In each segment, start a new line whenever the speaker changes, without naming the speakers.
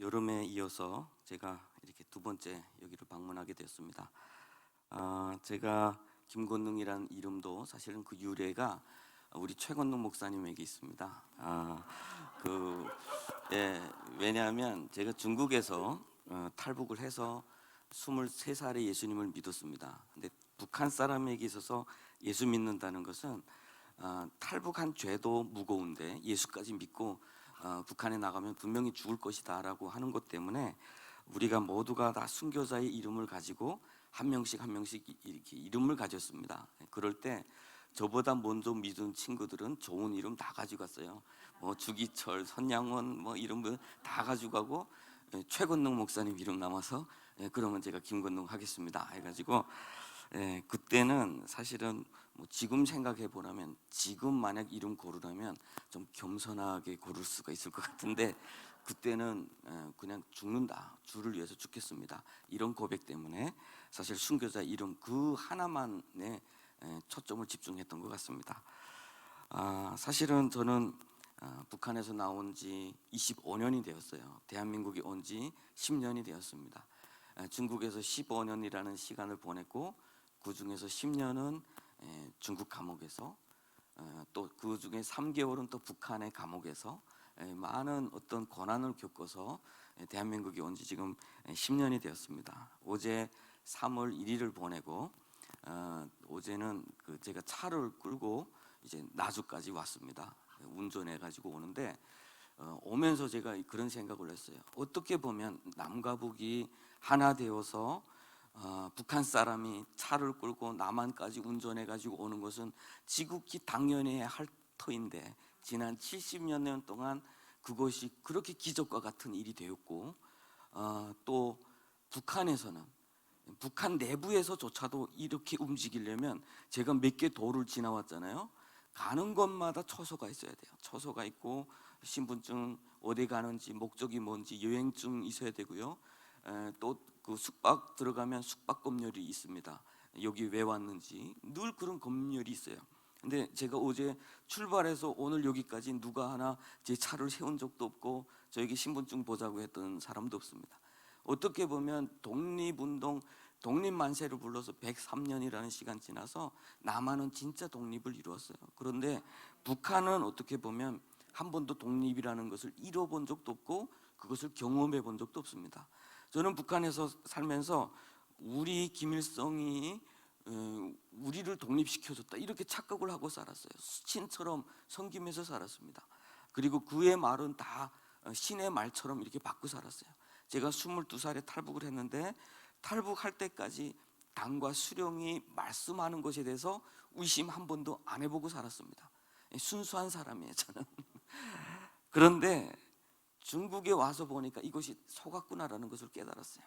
여름에 이어서 제가 이렇게 두 번째 여기를 방문하게 되었습니다. 제가 김건능이라는 이름도 사실은 그 유래가 우리 최건능 목사님에게 있습니다. 왜냐하면 제가 중국에서 탈북을 해서 23살에 예수님을 믿었습니다. 근데 북한 사람에게 있어서 예수 믿는다는 것은 탈북한 죄도 무거운데 예수까지 믿고 북한에 나가면 분명히 죽을 것이다 라고 하는 것 때문에 우리가 모두가 다 순교자의 이름을 가지고 한 명씩 이렇게 이름을 가졌습니다. 그럴 때 저보다 먼저 믿은 친구들은 좋은 이름 다 가지고 갔어요. 주기철, 선양원 이름 다 가지고 가고 최건능 목사님 이름 남아서 그러면 제가 김건능 하겠습니다 해가지고 그때는 사실은 지금 생각해 보라면 지금 만약 이름 고르라면 좀 겸손하게 고를 수가 있을 것 같은데 그때는 그냥 죽는다, 주를 위해서 죽겠습니다 이런 고백 때문에 사실 순교자 이름 그 하나만에 초점을 집중했던 것 같습니다. 사실은 저는 북한에서 나온 지 25년이 되었어요. 대한민국이 온 지 10년이 되었습니다. 중국에서 15년이라는 시간을 보냈고 그 중에서 10년은 중국 감옥에서 또 그 중에 3개월은 또 북한의 감옥에서 많은 어떤 고난을 겪어서 대한민국이 온 지 지금 10년이 되었습니다. 어제 3월 1일을 보내고 어제는 제가 차를 끌고 이제 나주까지 왔습니다. 운전해 가지고 오는데 오면서 제가 그런 생각을 했어요. 어떻게 보면 남과 북이 하나 되어서 북한 사람이 차를 끌고 남한까지 운전해 가지고 오는 것은 지극히 당연히 할 터인데 지난 70여 년 동안 그것이 그렇게 기적과 같은 일이 되었고 또 북한에서는 북한 내부에서조차도 이렇게 움직이려면 제가 몇 개 도를 지나왔잖아요. 가는 곳마다 초소가 있어야 돼요. 초소가 있고 신분증 어디 가는지 목적이 뭔지 여행증 있어야 되고요. 또 그 숙박 들어가면 숙박 검열이 있습니다. 여기 왜 왔는지 늘 그런 검열이 있어요. 근데 제가 어제 출발해서 오늘 여기까지 누가 하나 제 차를 세운 적도 없고 저에게 신분증 보자고 했던 사람도 없습니다. 어떻게 보면 독립운동 독립만세를 불러서 103년이라는 시간 지나서 남한은 진짜 독립을 이루었어요. 그런데 북한은 어떻게 보면 한 번도 독립이라는 것을 이뤄본 적도 없고 그것을 경험해 본 적도 없습니다. 저는 북한에서 살면서 우리 김일성이 우리를 독립시켜줬다 이렇게 착각을 하고 살았어요. 신처럼 섬기면서 살았습니다. 그리고 그의 말은 다 신의 말처럼 이렇게 받고 살았어요. 제가 22살에 탈북을 했는데 탈북할 때까지 당과 수령이 말씀하는 것에 대해서 의심 한 번도 안 해보고 살았습니다. 순수한 사람이에요 저는. 그런데 중국에 와서 보니까 이것이 속았구나라는 것을 깨달았어요.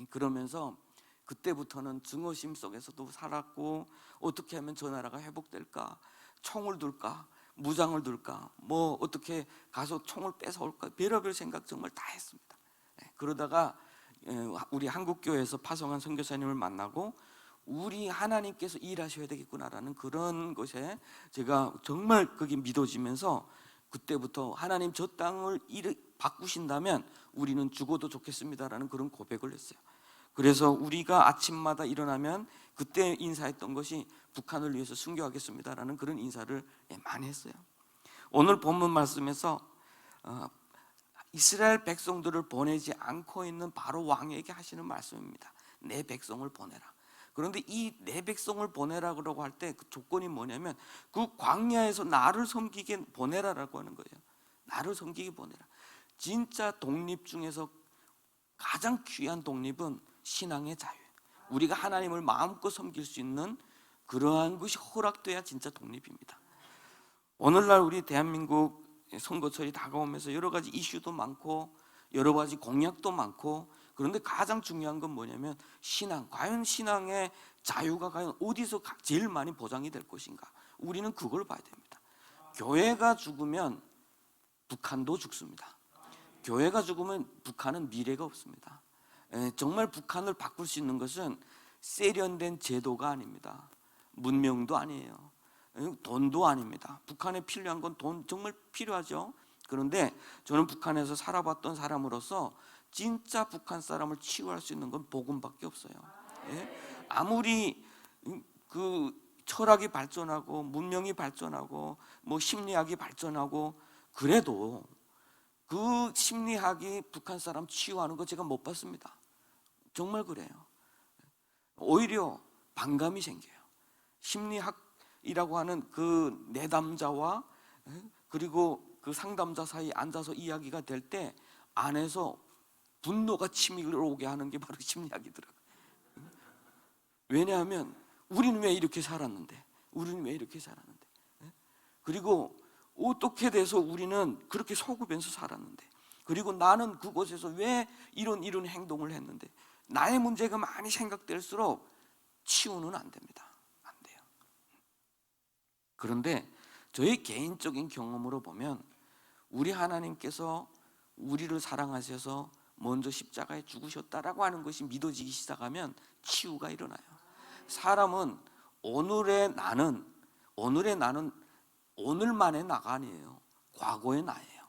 그러면서 그때부터는 증오심 속에서도 살았고 어떻게 하면 저 나라가 회복될까, 총을 둘까, 무장을 둘까, 어떻게 가서 총을 뺏어올까, 별의별 생각 정말 다 했습니다. 그러다가 우리 한국교회에서 파송한 선교사님을 만나고 우리 하나님께서 일하셔야 되겠구나라는 그런 것에 제가 정말 그게 믿어지면서 그때부터 하나님 저 땅을 바꾸신다면 우리는 죽어도 좋겠습니다라는 그런 고백을 했어요. 그래서 우리가 아침마다 일어나면 그때 인사했던 것이 북한을 위해서 순교하겠습니다라는 그런 인사를 많이 했어요. 오늘 본문 말씀에서 이스라엘 백성들을 보내지 않고 있는 바로 왕에게 하시는 말씀입니다. 내 백성을 보내라. 그런데 이 내 백성을 보내라고 할 때 그 조건이 뭐냐면 그 광야에서 나를 섬기게 보내라라고 하는 거예요. 나를 섬기게 보내라. 진짜 독립 중에서 가장 귀한 독립은 신앙의 자유예요. 우리가 하나님을 마음껏 섬길 수 있는 그러한 것이 허락돼야 진짜 독립입니다. 오늘날 우리 대한민국 선거철이 다가오면서 여러 가지 이슈도 많고 여러 가지 공약도 많고 그런데 가장 중요한 건 뭐냐면 신앙, 과연 신앙의 자유가 과연 어디서 제일 많이 보장이 될 것인가, 우리는 그걸 봐야 됩니다. 교회가 죽으면 북한도 죽습니다. 교회가 죽으면 북한은 미래가 없습니다. 정말 북한을 바꿀 수 있는 것은 세련된 제도가 아닙니다. 문명도 아니에요. 돈도 아닙니다. 북한에 필요한 건 돈 정말 필요하죠. 그런데 저는 북한에서 살아봤던 사람으로서 진짜 북한 사람을 치유할 수 있는 건 복음밖에 없어요. 예? 아무리 그 철학이 발전하고 문명이 발전하고 뭐 심리학이 발전하고 그래도 그 심리학이 북한 사람 치유하는 거 제가 못 봤습니다. 정말 그래요. 오히려 반감이 생겨요. 심리학이라고 하는 그 내담자와 그리고 그 상담자 사이 앉아서 이야기가 될 때 안에서 분노가 치밀어 오게 하는 게 바로 심리학이더라고요. 왜냐하면 우리는 왜 이렇게 살았는데, 우리는 왜 이렇게 살았는데, 그리고 어떻게 돼서 우리는 그렇게 속으면서 살았는데, 그리고 나는 그곳에서 왜 이런 행동을 했는데, 나의 문제가 많이 생각될수록 치유는 안 됩니다. 안 돼요. 그런데 저의 개인적인 경험으로 보면 우리 하나님께서 우리를 사랑하셔서 먼저 십자가에 죽으셨다라고 하는 것이 믿어지기 시작하면 치유가 일어나요. 사람은 오늘의 나는 오늘만의 나가 아니에요. 과거의 나예요.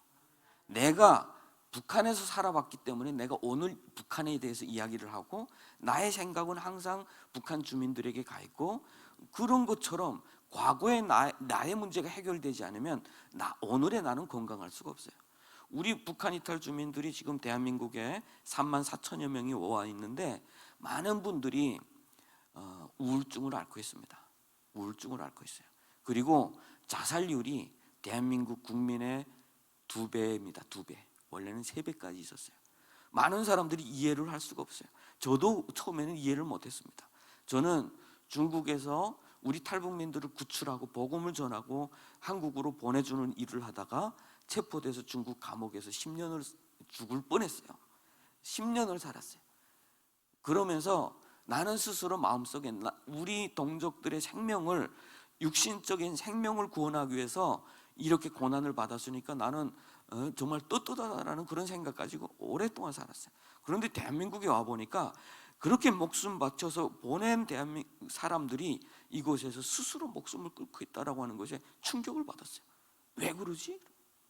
내가 북한에서 살아봤기 때문에 내가 오늘 북한에 대해서 이야기를 하고 나의 생각은 항상 북한 주민들에게 가 있고, 그런 것처럼 과거의 나의 문제가 해결되지 않으면 오늘의 나는 건강할 수가 없어요. 우리 북한 이탈 주민들이 지금 대한민국에 3만 4천여 명이 와 있는데 많은 분들이 우울증을 앓고 있습니다. 우울증을 앓고 있어요. 그리고 자살률이 대한민국 국민의 2배입니다. 2배. 원래는 3배까지 있었어요. 많은 사람들이 이해를 할 수가 없어요. 저도 처음에는 이해를 못했습니다. 저는 중국에서 우리 탈북민들을 구출하고 복음을 전하고 한국으로 보내주는 일을 하다가 체포돼서 중국 감옥에서 10년을 죽을 뻔했어요. 10년을 살았어요. 그러면서 나는 스스로 마음속에 우리 동족들의 생명을, 육신적인 생명을 구원하기 위해서 이렇게 고난을 받았으니까 나는 정말 떳떳하다라는 그런 생각 가지고 오랫동안 살았어요. 그런데 대한민국에 와보니까 그렇게 목숨 바쳐서 보낸 대한민국 사람들이 이곳에서 스스로 목숨을 끊고 있다라고 하는 것에 충격을 받았어요. 왜 그러지?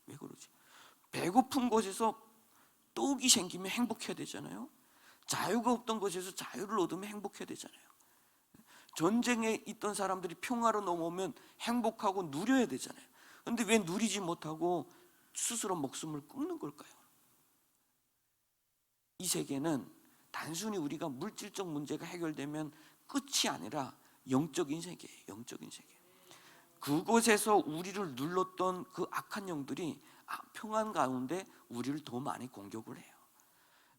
왜 그러지? 배고픈 곳에서 떡이 생기면 행복해야 되잖아요. 자유가 없던 곳에서 자유를 얻으면 행복해야 되잖아요. 전쟁에 있던 사람들이 평화로 넘어오면 행복하고 누려야 되잖아요. 그런데 왜 누리지 못하고 스스로 목숨을 끊는 걸까요? 이 세계는 단순히 우리가 물질적 문제가 해결되면 끝이 아니라 영적인 세계예요. 영적인 세계. 그곳에서 우리를 눌렀던 그 악한 영들이 평안 가운데 우리를 더 많이 공격을 해요.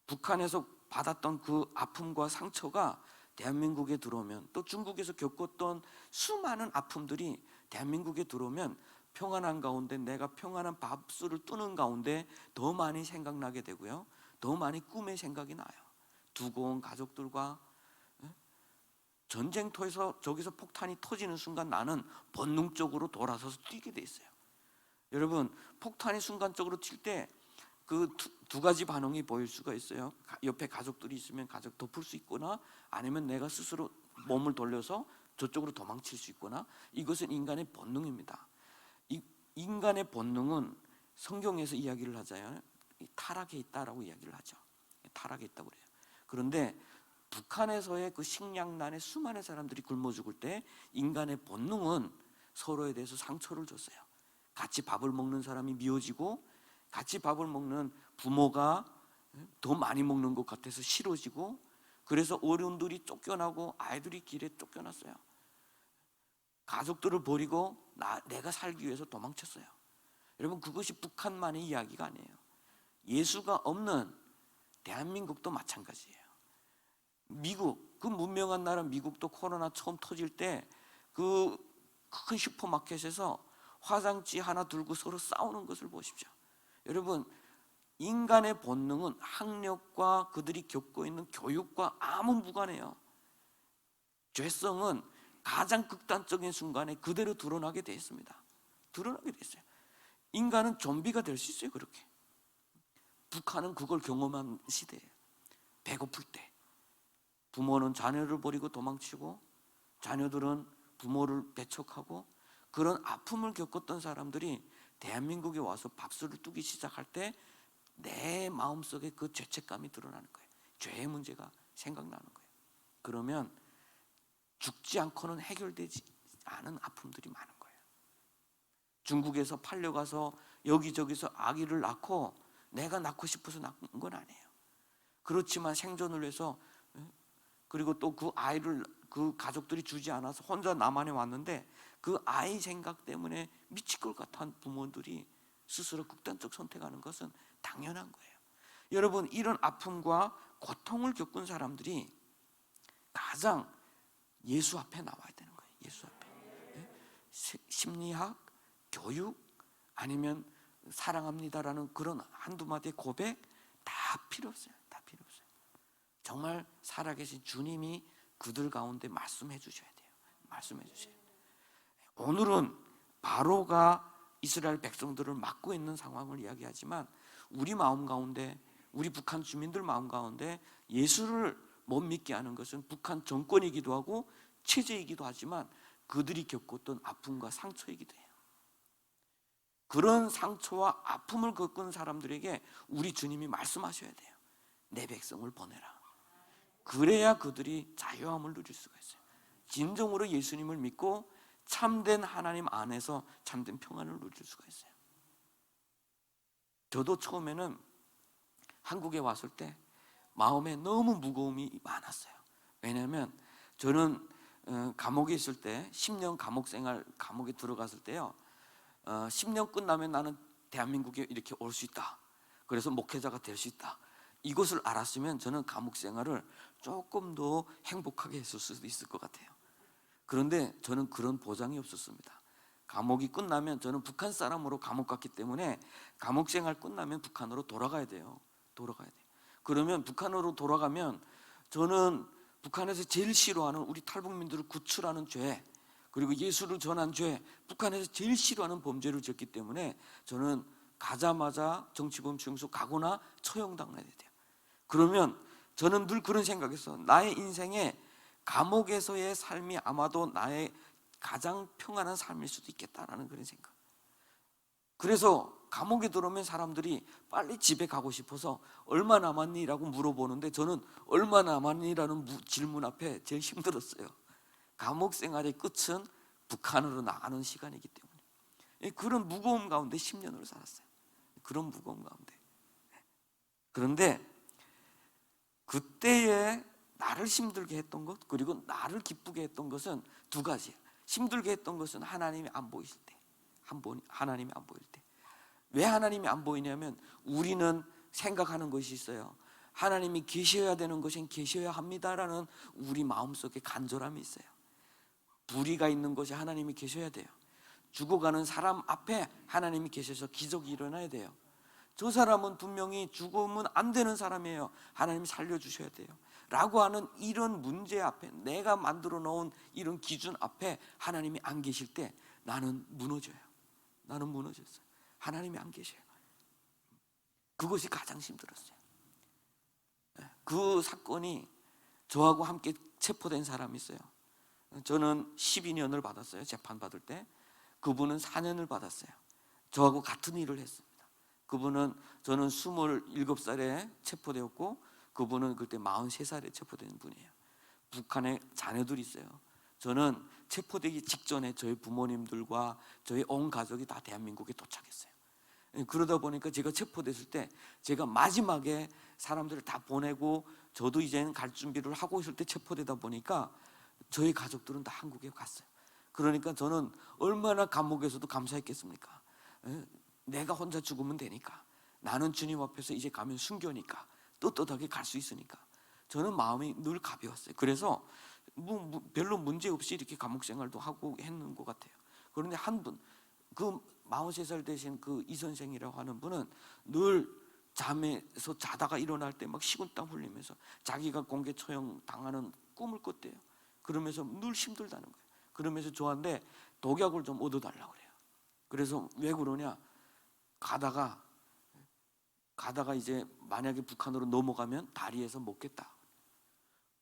북한에서 받았던 그 아픔과 상처가 대한민국에 들어오면, 또 중국에서 겪었던 수많은 아픔들이 대한민국에 들어오면 평안한 가운데, 내가 평안한 밥술을 뜨는 가운데 더 많이 생각나게 되고요, 더 많이 꿈의 생각이 나요. 두고 온 가족들과 전쟁터에서 저기서 폭탄이 터지는 순간 나는 본능적으로 돌아서서 뛰게 돼 있어요. 여러분, 폭탄이 순간적으로 칠 때 그 두 가지 반응이 보일 수가 있어요. 옆에 가족들이 있으면 가족 덮을 수 있거나, 아니면 내가 스스로 몸을 돌려서 저쪽으로 도망칠 수 있거나. 이것은 인간의 본능입니다. 인간의 본능은 성경에서 이야기를 하자면 타락에 있다라고 이야기를 하죠. 타락에 있다고 그래요. 그런데 북한에서의 그 식량난에 수많은 사람들이 굶어 죽을 때 인간의 본능은 서로에 대해서 상처를 줬어요. 같이 밥을 먹는 사람이 미워지고, 같이 밥을 먹는 부모가 더 많이 먹는 것 같아서 싫어지고, 그래서 어른들이 쫓겨나고 아이들이 길에 쫓겨났어요. 가족들을 버리고 내가 살기 위해서 도망쳤어요. 여러분, 그것이 북한만의 이야기가 아니에요. 예수가 없는 대한민국도 마찬가지예요. 미국, 그 문명한 나라 미국도 코로나 처음 터질 때 그 큰 슈퍼마켓에서 화장지 하나 들고 서로 싸우는 것을 보십시오. 여러분, 인간의 본능은 학력과 그들이 겪고 있는 교육과 아무 무관해요. 죄성은 가장 극단적인 순간에 그대로 드러나게 되어 있습니다. 드러나게 되어 있어요. 인간은 좀비가 될 수 있어요. 그렇게. 북한은 그걸 경험한 시대예요. 배고플 때 부모는 자녀를 버리고 도망치고, 자녀들은 부모를 배척하고, 그런 아픔을 겪었던 사람들이 대한민국에 와서 밥술을 뜨기 시작할 때
내 마음속에 그 죄책감이 드러나는 거예요. 죄의 문제가 생각나는 거예요. 그러면 죽지 않고는 해결되지 않은 아픔들이 많은 거예요. 중국에서 팔려가서 여기저기서 아기를 낳고 내가 낳고 싶어서 낳은 건 아니에요. 그렇지만 생존을 위해서, 그리고 또 그 아이를 그 가족들이 주지 않아서 혼자 남한에 왔는데 그 아이 생각 때문에 미칠 것 같은 부모들이 스스로 극단적 선택하는 것은 당연한 거예요. 여러분, 이런 아픔과 고통을 겪은 사람들이 가장 예수 앞에 나와야 되는 거예요. 예수 앞에. 심리학, 교육, 아니면 사랑합니다라는 그런 한두 마디의 고백 다 필요 없어요. 다 필요 없어요. 정말 살아계신 주님이 그들 가운데 말씀해 주셔야 돼요. 말씀해 주셔야 돼요. 오늘은 바로가 이스라엘 백성들을 막고 있는 상황을 이야기하지만 우리 마음 가운데, 우리 북한 주민들 마음 가운데 예수를 못 믿게 하는 것은 북한 정권이기도 하고 체제이기도 하지만 그들이 겪었던 아픔과 상처이기도 해요. 그런 상처와 아픔을 겪은 사람들에게 우리 주님이 말씀하셔야 돼요. 내 백성을 보내라. 그래야 그들이 자유함을 누릴 수가 있어요. 진정으로 예수님을 믿고 참된 하나님 안에서 참된 평안을 누릴 수가 있어요. 저도 처음에는 한국에 왔을 때 마음에 너무 무거움이 많았어요. 왜냐하면 저는 감옥에 있을 때 10년 감옥 생활, 감옥에 들어갔을 때요, 10년 끝나면 나는 대한민국에 이렇게 올 수 있다, 그래서 목회자가 될 수 있다, 이것을 알았으면 저는 감옥 생활을 조금 더 행복하게 했을 수도 있을 것 같아요. 그런데 저는 그런 보장이 없었습니다. 감옥이 끝나면, 저는 북한 사람으로 감옥 갔기 때문에 감옥 생활 끝나면 북한으로 돌아가야 돼요. 돌아가야 돼요. 그러면 북한으로 돌아가면 저는 북한에서 제일 싫어하는 우리 탈북민들을 구출하는 죄, 그리고 예수를 전한 죄, 북한에서 제일 싫어하는 범죄를 졌기 때문에 저는 가자마자 정치범 수용소 가거나 처형당해야 돼요. 그러면 저는 늘 그런 생각했어. 나의 인생에 감옥에서의 삶이 아마도 나의 가장 평안한 삶일 수도 있겠다라는 그런 생각. 그래서 감옥에 들어오면 사람들이 빨리 집에 가고 싶어서 얼마 남았니? 라고 물어보는데 저는 얼마 남았니? 라는 질문 앞에 제일 힘들었어요. 감옥 생활의 끝은 북한으로 나가는 시간이기 때문에. 그런 무거움 가운데 10년을 살았어요. 그런 무거움 가운데. 그런데 그때에 나를 힘들게 했던 것, 그리고 나를 기쁘게 했던 것은 두 가지예요. 힘들게 했던 것은 하나님이 안 보이실 때, 하나님이 안 보일 때. 왜 하나님이 안 보이냐면 우리는 생각하는 것이 있어요. 하나님이 계셔야 되는 것은 계셔야 합니다라는 우리 마음속에 간절함이 있어요. 불의가 있는 것이 하나님이 계셔야 돼요. 죽어가는 사람 앞에 하나님이 계셔서 기적이 일어나야 돼요. 저 사람은 분명히 죽으면 안 되는 사람이에요. 하나님이 살려주셔야 돼요 라고 하는 이런 문제 앞에, 내가 만들어 놓은 이런 기준 앞에 하나님이 안 계실 때 나는 무너져요. 나는 무너졌어요. 하나님이 안 계셔요. 그것이 가장 힘들었어요. 그 사건이 저하고 함께 체포된 사람이 있어요. 저는 12년을 받았어요. 재판받을 때. 그분은 4년을 받았어요. 저하고 같은 일을 했습니다. 그분은, 저는 27살에 체포되었고 그분은 그때 43살에 체포된 분이에요. 북한에 자녀들이 있어요. 저는 체포되기 직전에 저희 부모님들과 저희 온 가족이 다 대한민국에 도착했어요. 그러다 보니까 제가 체포됐을 때 제가 마지막에 사람들을 다 보내고 저도 이제는 갈 준비를 하고 있을 때 체포되다 보니까 저희 가족들은 다 한국에 갔어요. 그러니까 저는 얼마나 감옥에서도 감사했겠습니까? 내가 혼자 죽으면 되니까, 나는 주님 앞에서 이제 가면 순교니까, 떳떳하게 갈 수 있으니까 저는 마음이 늘 가벼웠어요. 그래서 별로 문제 없이 이렇게 감옥 생활도 하고 했는 것 같아요. 그런데 한 분, 그 43살 되신 그 이 선생이라고 하는 분은 늘 잠에서 자다가 일어날 때 막 식은땀 흘리면서 자기가 공개 처형 당하는 꿈을 꿨대요. 그러면서 늘 힘들다는 거예요. 그러면서 저한테 독약을 좀 얻어달라고 그래요. 그래서 왜 그러냐, 가다가 이제 만약에 북한으로 넘어가면 다리에서 먹겠다.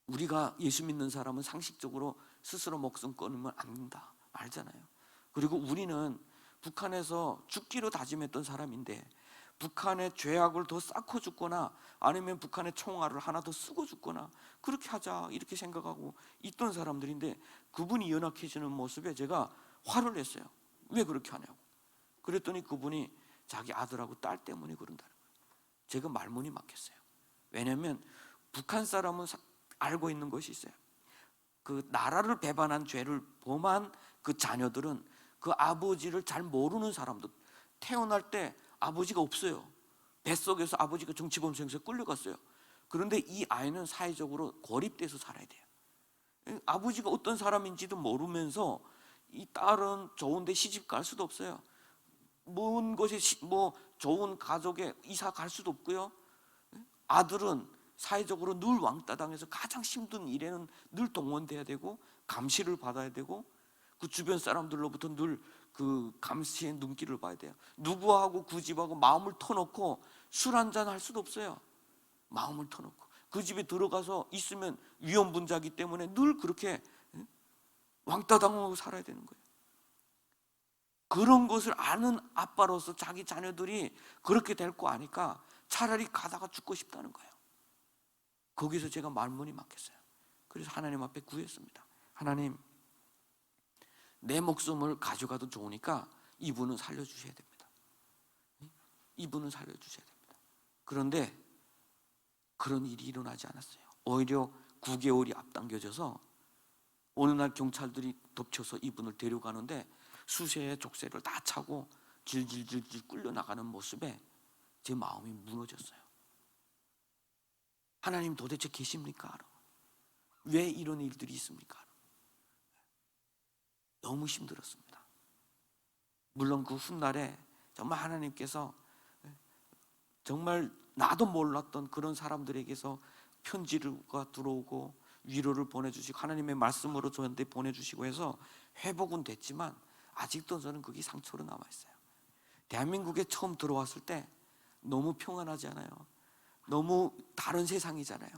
우리가 예수 믿는 사람은 상식적으로 스스로 목숨 끊으면 안 된다 말잖아요. 그리고 우리는 북한에서 죽기로 다짐했던 사람인데 북한의 죄악을 더 쌓고 죽거나 아니면 북한의 총알을 하나 더 쓰고 죽거나 그렇게 하자 이렇게 생각하고 있던 사람들인데 그분이 연약해지는 모습에 제가 화를 냈어요. 왜 그렇게 하냐고. 그랬더니 그분이 자기 아들하고 딸 때문에 그런다는 거예요. 제가 말문이 막혔어요. 왜냐하면 북한 사람은 알고 있는 것이 있어요. 그 나라를 배반한 죄를 범한 그 자녀들은 그 아버지를 잘 모르는 사람들, 태어날 때 아버지가 없어요. 뱃속에서 아버지가 정치범죄에서 끌려갔어요. 그런데 이 아이는 사회적으로 고립돼서 살아야 돼요. 아버지가 어떤 사람인지도 모르면서 이 딸은 좋은데 시집 갈 수도 없어요. 먼 곳에 뭐 좋은 가족에 이사 갈 수도 없고요. 아들은 사회적으로 늘 왕따 당해서 가장 힘든 일에는 늘 동원돼야 되고 감시를 받아야 되고 그 주변 사람들로부터 늘 그 감시의 눈길을 봐야 돼요. 누구하고 그 집하고 마음을 터놓고 술 한잔 할 수도 없어요. 마음을 터놓고 그 집에 들어가서 있으면 위험분자기 때문에 늘 그렇게 왕따 당하고 살아야 되는 거예요. 그런 것을 아는 아빠로서 자기 자녀들이 그렇게 될 거 아니까 차라리 가다가 죽고 싶다는 거예요. 거기서 제가 말문이 막혔어요. 그래서 하나님 앞에 구했습니다. 하나님, 내 목숨을 가져가도 좋으니까 이분은 살려주셔야 됩니다. 이분은 살려주셔야 됩니다. 그런데 그런 일이 일어나지 않았어요. 오히려 9개월이 앞당겨져서 어느 날 경찰들이 덮쳐서 이분을 데려가는데 수세의 족쇄를 다 차고 질질질질 끌려나가는 모습에 제 마음이 무너졌어요. 하나님 도대체 계십니까? 왜 이런 일들이 있습니까? 너무 힘들었습니다. 물론 그 훗날에 정말 하나님께서 정말 나도 몰랐던 그런 사람들에게서 편지가 들어오고 위로를 보내주시고 하나님의 말씀으로 저한테 보내주시고 해서 회복은 됐지만 아직도 저는 그게 상처로 남아있어요. 대한민국에 처음 들어왔을 때 너무 평안하지 않아요? 너무 다른 세상이잖아요.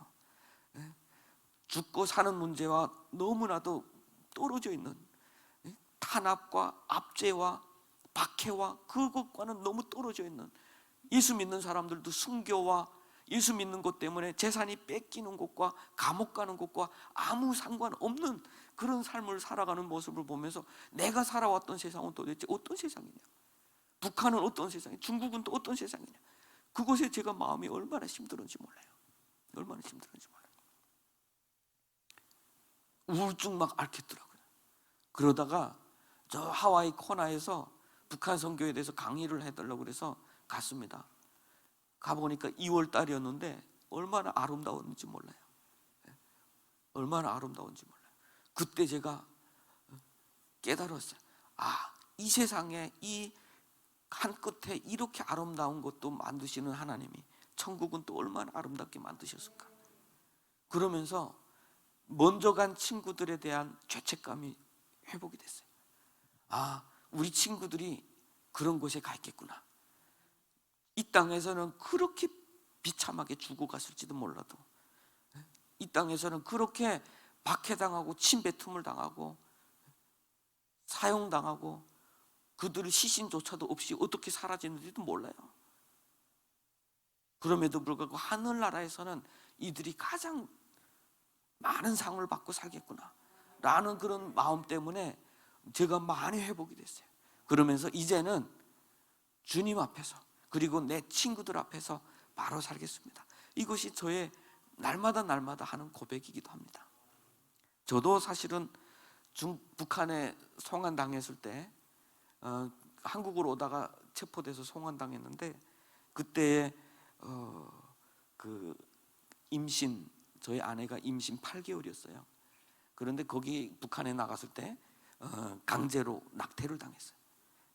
죽고 사는 문제와 너무나도 떨어져 있는 탄압과 압제와 박해와 그것과는 너무 떨어져 있는 예수 믿는 사람들도 순교와 예수 믿는 것 때문에 재산이 뺏기는 것과 감옥 가는 것과 아무 상관없는 그런 삶을 살아가는 모습을 보면서 내가 살아왔던 세상은 도대체 어떤 세상이냐, 북한은 어떤 세상이냐, 중국은 또 어떤 세상이냐, 그곳에 제가 마음이 얼마나 힘들었는지 몰라요. 얼마나 힘들었는지 몰라요. 우울증 막 앓겠더라고요. 그러다가 저 하와이 코나에서 북한 선교에 대해서 강의를 해달라고 그래서 갔습니다. 가보니까 2월 달이었는데 얼마나 아름다웠는지 몰라요. 얼마나 아름다운지 몰라요. 그때 제가 깨달았어요. 아, 이 세상에 이 한 끝에 이렇게 아름다운 것도 만드시는 하나님이 천국은 또 얼마나 아름답게 만드셨을까. 그러면서 먼저 간 친구들에 대한 죄책감이 회복이 됐어요. 아, 우리 친구들이 그런 곳에 가 있겠구나. 이 땅에서는 그렇게 비참하게 죽어갔을지도 몰라도 이 땅에서는 그렇게 박해당하고 침뱉음을 당하고 사용당하고 그들의 시신조차도 없이 어떻게 사라지는지도 몰라요. 그럼에도 불구하고 하늘나라에서는 이들이 가장 많은 상을 받고 살겠구나 라는 그런 마음 때문에 제가 많이 회복이 됐어요. 그러면서 이제는 주님 앞에서 그리고 내 친구들 앞에서 바로 살겠습니다. 이것이 저의 날마다 하는 고백이기도 합니다. 저도 사실은 북한에 송환당했을 때 한국으로 오다가 체포돼서 송환당했는데 그때에 그 임신, 저희 아내가 임신 8개월이었어요. 그런데 거기 북한에 나갔을 때 강제로 낙태를 당했어요.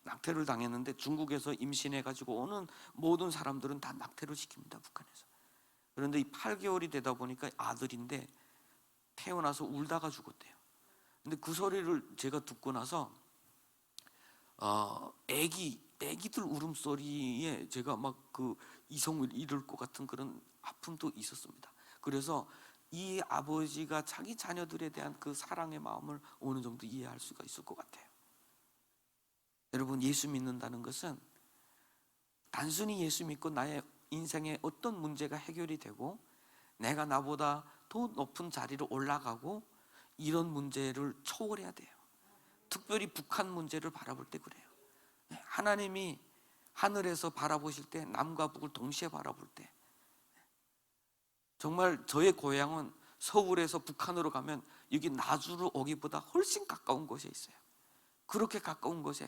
낙태를 당했는데 중국에서 임신해가지고 오는 모든 사람들은 다 낙태를 시킵니다, 북한에서. 그런데 이 8개월이 되다 보니까 아들인데 태어나서 울다가 죽었대요. 근데 그 소리를 제가 듣고 나서 애기들 울음소리에 제가 막 그 이성을 잃을 것 같은 그런 아픔도 있었습니다. 그래서 이 아버지가 자기 자녀들에 대한 그 사랑의 마음을 어느 정도 이해할 수가 있을 것 같아요. 여러분, 예수 믿는다는 것은 단순히 예수 믿고 나의 인생에 어떤 문제가 해결이 되고 내가 나보다 더 높은 자리로 올라가고 이런 문제를 초월해야 돼요. 특별히 북한 문제를 바라볼 때 그래요. 하나님이 하늘에서 바라보실 때 남과 북을 동시에 바라볼 때 정말 저의 고향은 서울에서 북한으로 가면 여기 나주로 오기보다 훨씬 가까운 곳에 있어요. 그렇게 가까운 곳에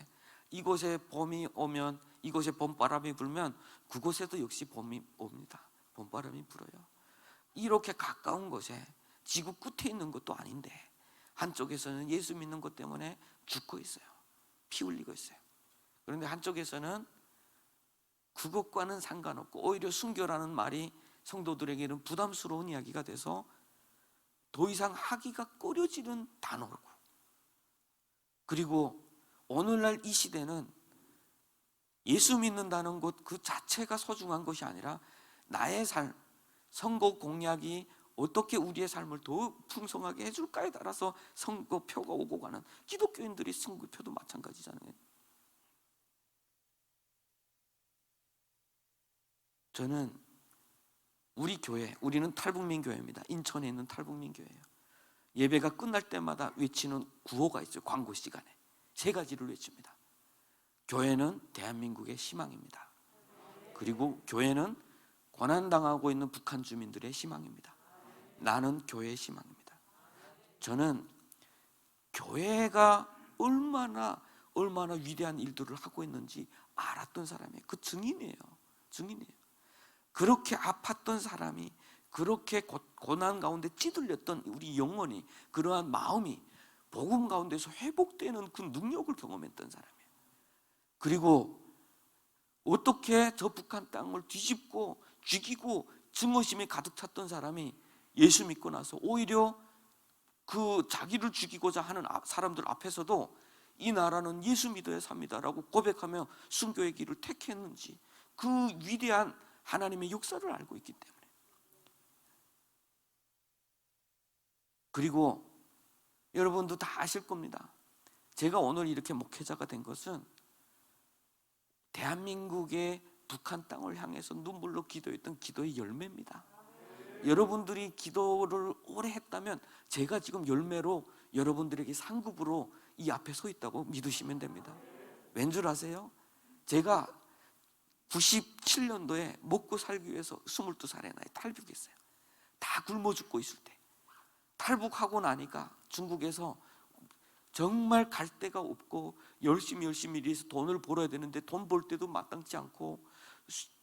이곳에 봄이 오면 이곳에 봄바람이 불면 그곳에도 역시 봄이 옵니다. 봄바람이 불어요. 이렇게 가까운 곳에 지구 끝에 있는 것도 아닌데 한쪽에서는 예수 믿는 것 때문에 죽고 있어요. 피 흘리고 있어요. 그런데 한쪽에서는 그것과는 상관없고 오히려 순교라는 말이 성도들에게는 부담스러운 이야기가 돼서 더 이상 하기가 꺼려지는 단어고, 그리고 오늘날 이 시대는 예수 믿는다는 것 그 자체가 소중한 것이 아니라 나의 삶, 선거 공약이 어떻게 우리의 삶을 더 풍성하게 해줄까에 따라서 선거표가 오고 가는, 기독교인들이 선거표도 마찬가지잖아요. 저는 우리 교회, 우리는 탈북민 교회입니다. 인천에 있는 탈북민 교회예요. 예배가 끝날 때마다 외치는 구호가 있어요. 광고 시간에 3가지를 외칩니다. 교회는 대한민국의 희망입니다. 그리고 교회는 고난당하고 있는 북한 주민들의 희망입니다. 나는 교회의 희망입니다. 저는 교회가 얼마나 위대한 일들을 하고 있는지 알았던 사람이에요. 그 증인이에요. 그렇게 아팠던 사람이, 그렇게 고난 가운데 찌들렸던 우리 영혼이, 그러한 마음이 복음 가운데서 회복되는 그 능력을 경험했던 사람이에요. 그리고 어떻게 저 북한 땅을 뒤집고 죽이고 증오심이 가득 찼던 사람이 예수 믿고 나서 오히려 그 자기를 죽이고자 하는 사람들 앞에서도 이 나라는 예수 믿어야 삽니다라고 고백하며 순교의 길을 택했는지, 그 위대한 하나님의 역사를 알고 있기 때문에. 그리고 여러분도 다 아실 겁니다. 제가 오늘 이렇게 목회자가 된 것은 대한민국의 북한 땅을 향해서 눈물로 기도했던 기도의 열매입니다. 여러분들이 기도를 오래 했다면 제가 지금 열매로 여러분들에게 상급으로 이 앞에 서 있다고 믿으시면 됩니다. 왠 줄 아세요? 제가 97년도에 먹고 살기 위해서 22살의 나이에 탈북했어요. 다 굶어 죽고 있을 때 탈북하고 나니까 중국에서 정말 갈 데가 없고 열심히 일해서 돈을 벌어야 되는데 돈 벌 때도 마땅치 않고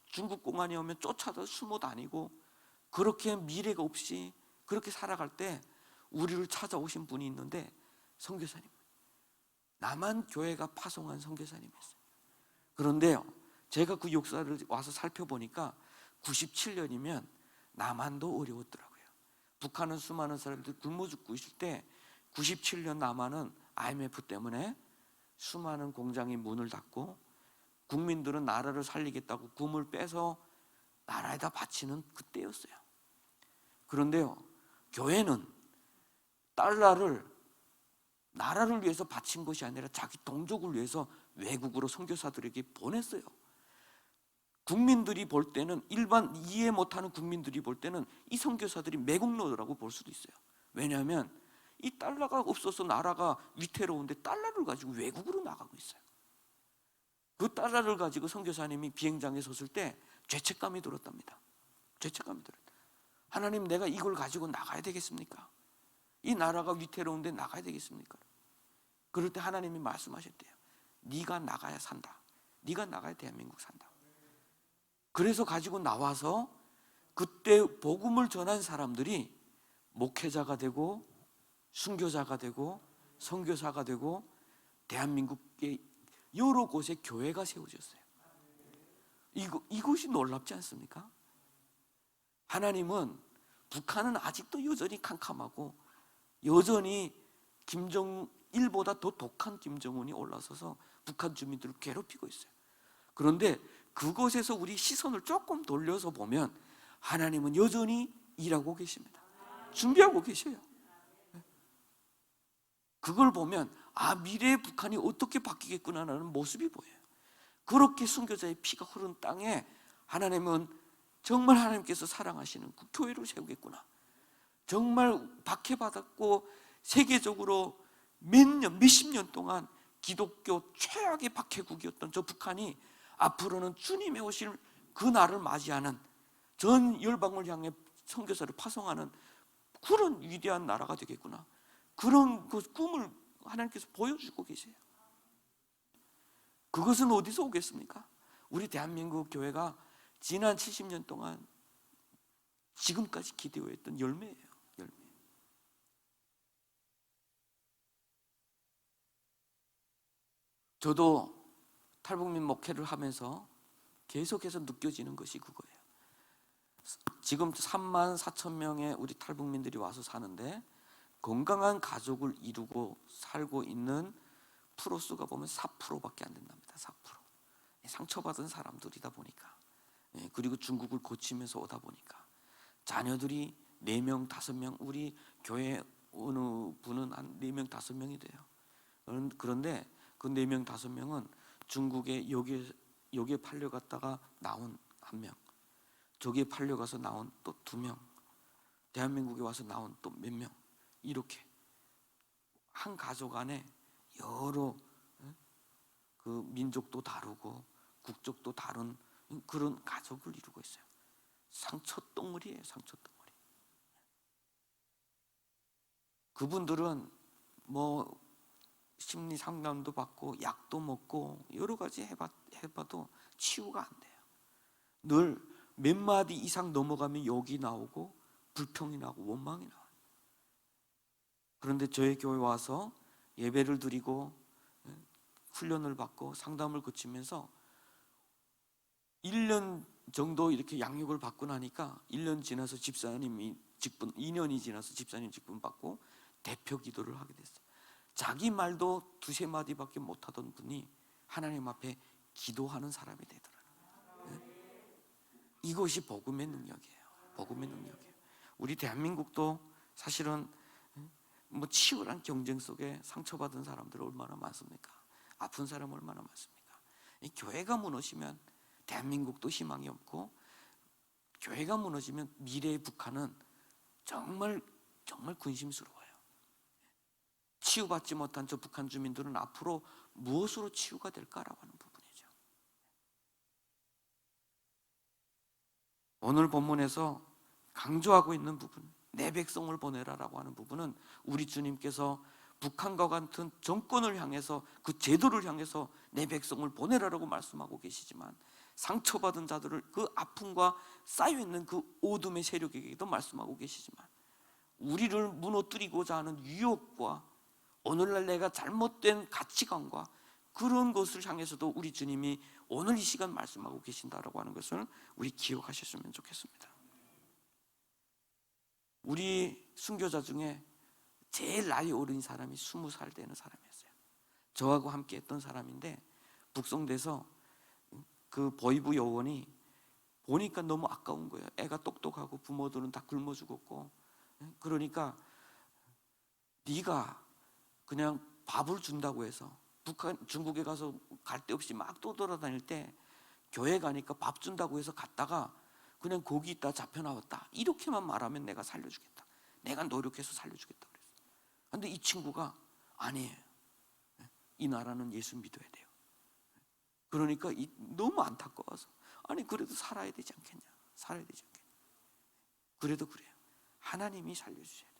중국 공안이 오면 쫓아다 숨어 다니고 그렇게 미래가 없이 그렇게 살아갈 때 우리를 찾아오신 분이 있는데 선교사님, 남한 교회가 파송한 선교사님이었어요. 그런데요, 제가 그 역사를 와서 살펴보니까 97년이면 남한도 어려웠더라고요. 북한은 수많은 사람들이 굶어 죽고 있을 때 97년 남한은 IMF 때문에 수많은 공장이 문을 닫고 국민들은 나라를 살리겠다고 금을 빼서 나라에다 바치는 그때였어요. 그런데요, 교회는 달러를 나라를 위해서 바친 것이 아니라 자기 동족을 위해서 외국으로 선교사들에게 보냈어요. 국민들이 볼 때는, 일반 이해 못하는 국민들이 볼 때는 이 선교사들이 매국노라고 볼 수도 있어요. 왜냐하면 이 달러가 없어서 나라가 위태로운데 달러를 가지고 외국으로 나가고 있어요. 그 달러를 가지고 선교사님이 비행장에 섰을 때 죄책감이 들었답니다. 죄책감이 들었다. 하나님, 내가 이걸 가지고 나가야 되겠습니까? 이 나라가 위태로운데 나가야 되겠습니까? 그럴 때 하나님이 말씀하셨대요. 네가 나가야 산다. 네가 나가야 대한민국 산다. 그래서 가지고 나와서 그때 복음을 전한 사람들이 목회자가 되고 순교자가 되고 선교사가 되고 대한민국의 여러 곳에 교회가 세워졌어요. 이것이 놀랍지 않습니까? 하나님은 북한은 아직도 여전히 캄캄하고 여전히 김정일보다 더 독한 김정은이 올라서서 북한 주민들을 괴롭히고 있어요. 그런데 그곳에서 우리 시선을 조금 돌려서 보면 하나님은 여전히 일하고 계십니다. 준비하고 계셔요. 그걸 보면 미래의 북한이 어떻게 바뀌겠구나라는 모습이 보여요. 그렇게 순교자의 피가 흐른 땅에 하나님은 정말 하나님께서 사랑하시는 그 교회를 세우겠구나. 정말 박해받았고 세계적으로 몇십 년 동안 기독교 최악의 박해국이었던 저 북한이 앞으로는 주님의 오실 그 날을 맞이하는 전 열방을 향해 선교사를 파송하는 그런 위대한 나라가 되겠구나. 그런 그 꿈을 하나님께서 보여주고 계세요. 그것은 어디서 오겠습니까? 우리 대한민국 교회가 지난 70년 동안 지금까지 기대해왔던 열매예요. 열매. 저도 탈북민 목회를 하면서 계속해서 느껴지는 것이 그거예요. 지금 3만 4천 명의 우리 탈북민들이 와서 사는데 건강한 가족을 이루고 살고 있는 프로수가 보면 4%밖에 안 된답니다. 4%. 상처받은 사람들이다 보니까, 그리고 중국을 고치면서 오다 보니까 자녀들이 4명, 5명, 우리 교회 어느 분은 한 4명, 5명이 돼요. 그런데 그 4명, 5명은 중국에 여기에 팔려갔다가 나온 1명, 저기에 팔려가서 나온 또 2명, 대한민국에 와서 나온 또 몇 명, 이렇게 한 가족 안에 여러 그 민족도 다르고 국적도 다른 그런 가족을 이루고 있어요. 상처 덩어리예요. 상처 덩어리. 그분들은 뭐 심리 상담도 받고 약도 먹고 여러 가지 해봐도 치유가 안 돼요. 늘 몇 마디 이상 넘어가면 욕이 나오고 불평이 나고 원망이 나와요. 그런데 저희 교회 와서 예배를 드리고 훈련을 받고 상담을 거치면서 1년 정도 이렇게 양육을 받고 나니까 1년 지나서 집사님이 직분, 2년이 지나서 집사님 직분 받고 대표 기도를 하게 됐어요. 자기 말도 2-3마디밖에 못하던 분이 하나님 앞에 기도하는 사람이 되더라고요. 이것이 복음의 능력이에요. 복음의 능력이에요. 우리 대한민국도 사실은 뭐 치열한 경쟁 속에 상처받은 사람들 얼마나 많습니까? 아픈 사람 얼마나 많습니까? 이 교회가 무너지면 대한민국도 희망이 없고, 교회가 무너지면 미래의 북한은 정말 근심스러워요. 치유받지 못한 저 북한 주민들은 앞으로 무엇으로 치유가 될까라고 하는 부분이죠. 오늘 본문에서 강조하고 있는 부분, 내 백성을 보내라라고 하는 부분은 우리 주님께서 북한과 같은 정권을 향해서, 그 제도를 향해서 내 백성을 보내라라고 말씀하고 계시지만, 상처받은 자들을 그 아픔과 쌓여있는 그 어둠의 세력에게도 말씀하고 계시지만, 우리를 무너뜨리고자 하는 유혹과 오늘날 내가 잘못된 가치관과 그런 것을 향해서도 우리 주님이 오늘 이 시간 말씀하고 계신다라고 하는 것을 우리 기억하셨으면 좋겠습니다. 우리 순교자 중에 제일 나이 어린 사람이 20살 되는 사람이었어요. 저하고 함께 했던 사람인데, 북송돼서 그 보이부 요원이 보니까 너무 아까운 거예요. 애가 똑똑하고 부모들은 다 굶어 죽었고, 그러니까 네가 그냥 밥을 준다고 해서 중국에 가서 갈 데 없이 막 떠돌아다닐 때 교회 가니까 밥 준다고 해서 갔다가 그냥 거기 있다 잡혀 나왔다, 이렇게만 말하면 내가 살려주겠다, 내가 노력해서 살려주겠다 그랬어요. 근데 이 친구가 아니에요. 이 나라는 예수 믿어야 돼요. 그러니까 너무 안타까워서, 아니 그래도 살아야 되지 않겠냐, 살아야 되지 않겠냐. 그래도 그래요. 하나님이 살려주셔야 돼요.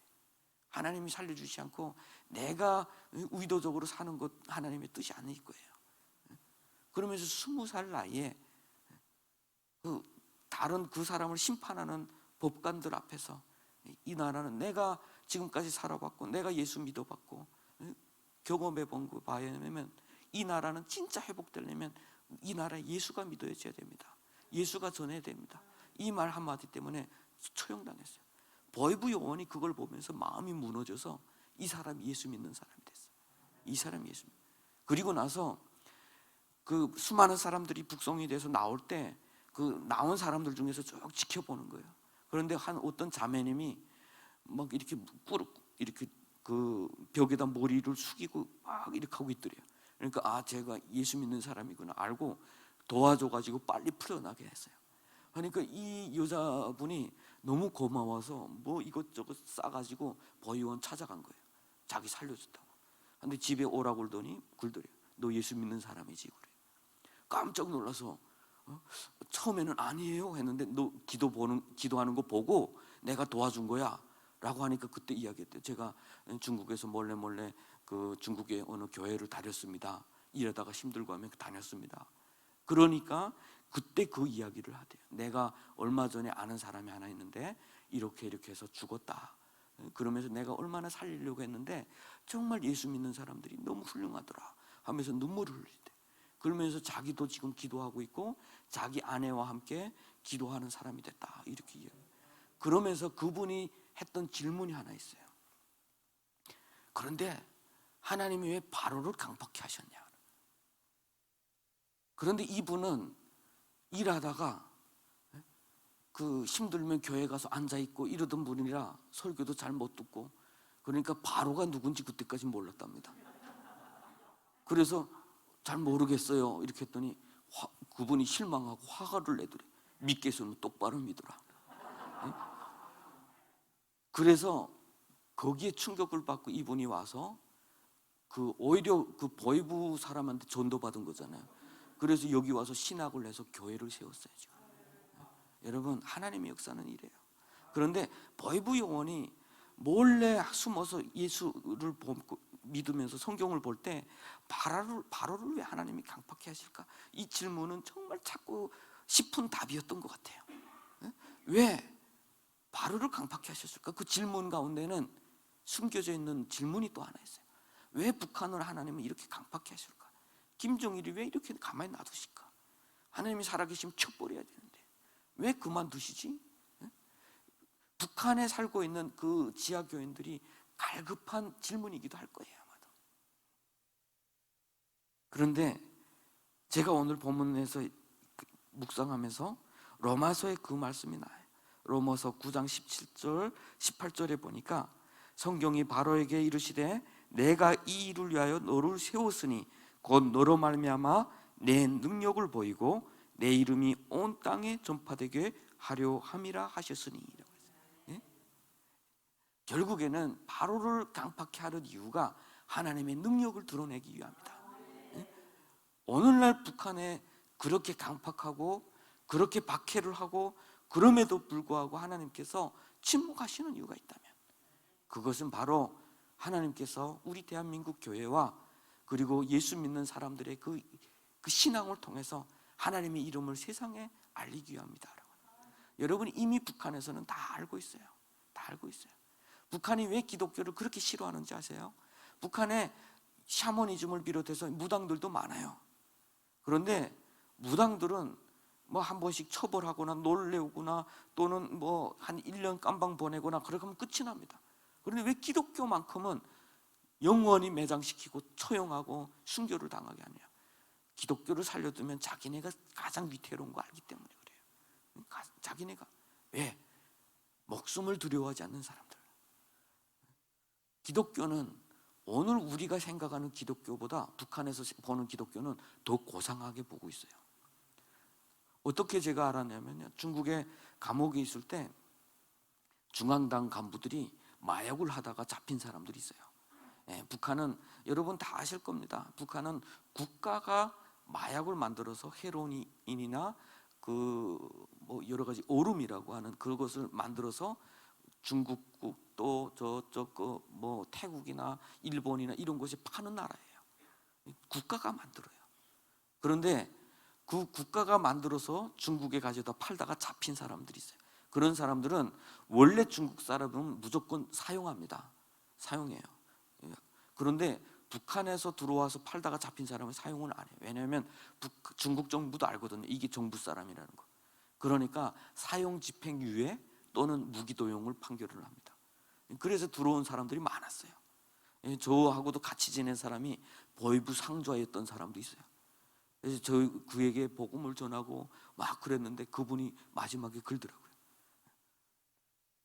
하나님이 살려주지 않고 내가 의도적으로 사는 것 하나님의 뜻이 아닐 거예요. 그러면서 20살 나이에 다른 그 사람을 심판하는 법관들 앞에서 이 나라는 내가 지금까지 살아봤고 내가 예수 믿어봤고 경험해 본 거 봐야면 이 나라는 진짜 회복되려면 이 나라에 예수가 믿어져야 됩니다. 예수가 전해야 됩니다. 이 말 한마디 때문에 처형당했어요. 보이부 요원이 그걸 보면서 마음이 무너져서 이 사람이 예수 믿는 사람이 됐어요. 이 사람이 예수 믿는. 그리고 나서 그 수많은 사람들이 북송이 돼서 나올 때 그 나온 사람들 중에서 쭉 지켜보는 거예요. 그런데 어떤 자매님이 막 이렇게 이렇게 그 벽에다 머리를 숙이고 막 이렇게 하고 있더래요. 그러니까 제가 예수 믿는 사람이구나 알고 도와줘가지고 빨리 풀어나게 했어요. 그러니까 이 여자분이 너무 고마워서 뭐 이것저것 싸가지고 보이원 찾아간 거예요. 자기 살려줬다고. 근데 집에 오라고 그러더니 굴더래요. 너 예수 믿는 사람이지? 그래. 깜짝 놀라서 처음에는 아니에요 했는데 너 기도하는 거 보고 내가 도와준 거야 라고 하니까 그때 이야기했대요. 제가 중국에서 몰래 그 중국의 어느 교회를 다녔습니다. 이러다가 힘들고 하면 다녔습니다. 그러니까 그때 그 이야기를 하대요. 내가 얼마 전에 아는 사람이 하나 있는데 이렇게 해서 죽었다. 그러면서 내가 얼마나 살리려고 했는데 정말 예수 믿는 사람들이 너무 훌륭하더라 하면서 눈물을 흘리대. 그러면서 자기도 지금 기도하고 있고 자기 아내와 함께 기도하는 사람이 됐다 이렇게 이야기해요. 그러면서 그분이 했던 질문이 하나 있어요. 그런데 하나님이 왜 바로를 강팍해 하셨냐? 그런데 이분은 일하다가 그 힘들면 교회 가서 앉아있고 이러던 분이라 설교도 잘 못 듣고 그러니까 바로가 누군지 그때까지 몰랐답니다. 그래서 잘 모르겠어요 이렇게 했더니 그분이 실망하고 화가를 내더래. 믿겠으면 똑바로 믿어라. 그래서 거기에 충격을 받고 이분이 와서 오히려 그 보이부 사람한테 전도받은 거잖아요. 그래서 여기 와서 신학을 해서 교회를 세웠어요 지금. 여러분 하나님의 역사는 이래요. 그런데 보이부 요원이 몰래 숨어서 예수를 믿으면서 성경을 볼 때 바로를 왜 하나님이 강팍해 하실까? 이 질문은 정말 찾고 싶은 답이었던 것 같아요. 왜 바로를 강팍해 하셨을까? 그 질문 가운데는 숨겨져 있는 질문이 또 하나 있어요. 왜 북한을 하나님은 이렇게 강팍해 하실까? 김정일이 왜 이렇게 가만히 놔두실까? 하나님이 살아계시면 쳐버려야 되는데 왜 그만두시지? 북한에 살고 있는 그 지하교인들이 갈급한 질문이기도 할 거예요 아마도. 그런데 제가 오늘 본문에서 묵상하면서 로마서의 그 말씀이 나와요. 로마서 9장 17절 18절에 보니까 성경이 바로에게 이르시되 내가 이 일을 위하여 너를 세웠으니 곧 너로 말미암아 내 능력을 보이고 내 이름이 온 땅에 전파되게 하려 함이라 하셨으니. 예? 결국에는 바로를 강팍해 하는 이유가 하나님의 능력을 드러내기 위함이다. 예? 오늘날 북한에 그렇게 강팍하고 그렇게 박해를 하고 그럼에도 불구하고 하나님께서 침묵하시는 이유가 있다면 그것은 바로 하나님께서 우리 대한민국 교회와 그리고 예수 믿는 사람들의 그 신앙을 통해서 하나님의 이름을 세상에 알리기 위함이다. 여러분이 이미 북한에서는 다 알고 있어요. 다 알고 있어요. 북한이 왜 기독교를 그렇게 싫어하는지 아세요? 북한에 샤머니즘을 비롯해서 무당들도 많아요. 그런데 무당들은 뭐 한 번씩 처벌하거나 놀래우거나 또는 뭐 한 1년 깜방 보내거나 그렇게 하면 끝이 납니다. 그런데 왜 기독교만큼은 영원히 매장시키고 처형하고 순교를 당하게 하냐? 기독교를 살려두면 자기네가 가장 위태로운 거 알기 때문에 그래요. 자기네가 왜? 목숨을 두려워하지 않는 사람들. 기독교는 오늘 우리가 생각하는 기독교보다 북한에서 보는 기독교는 더 고상하게 보고 있어요. 어떻게 제가 알았냐면요, 중국에 감옥에 있을 때 중앙당 간부들이 마약을 하다가 잡힌 사람들이 있어요. 북한은 여러분 다 아실 겁니다. 북한은 국가가 마약을 만들어서 헤로인이나 뭐 여러 가지 오름이라고 하는 그것을 만들어서 중국국 또 저쪽 뭐 태국이나 일본이나 이런 곳에 파는 나라예요. 국가가 만들어요. 그런데 그 국가가 만들어서 중국에 가져다 팔다가 잡힌 사람들이 있어요. 그런 사람들은 원래 중국 사람은 무조건 사용합니다. 사용해요. 그런데 북한에서 들어와서 팔다가 잡힌 사람은 사용을 안 해요. 왜냐하면 중국 정부도 알거든요. 이게 정부 사람이라는 거. 그러니까 사용 집행유예 또는 무기도용을 판결을 합니다. 그래서 들어온 사람들이 많았어요. 저하고도 같이 지낸 사람이 보이부 상좌였던 사람도 있어요. 그래서 그에게 복음을 전하고 막 그랬는데 그분이 마지막에 그러더라고요.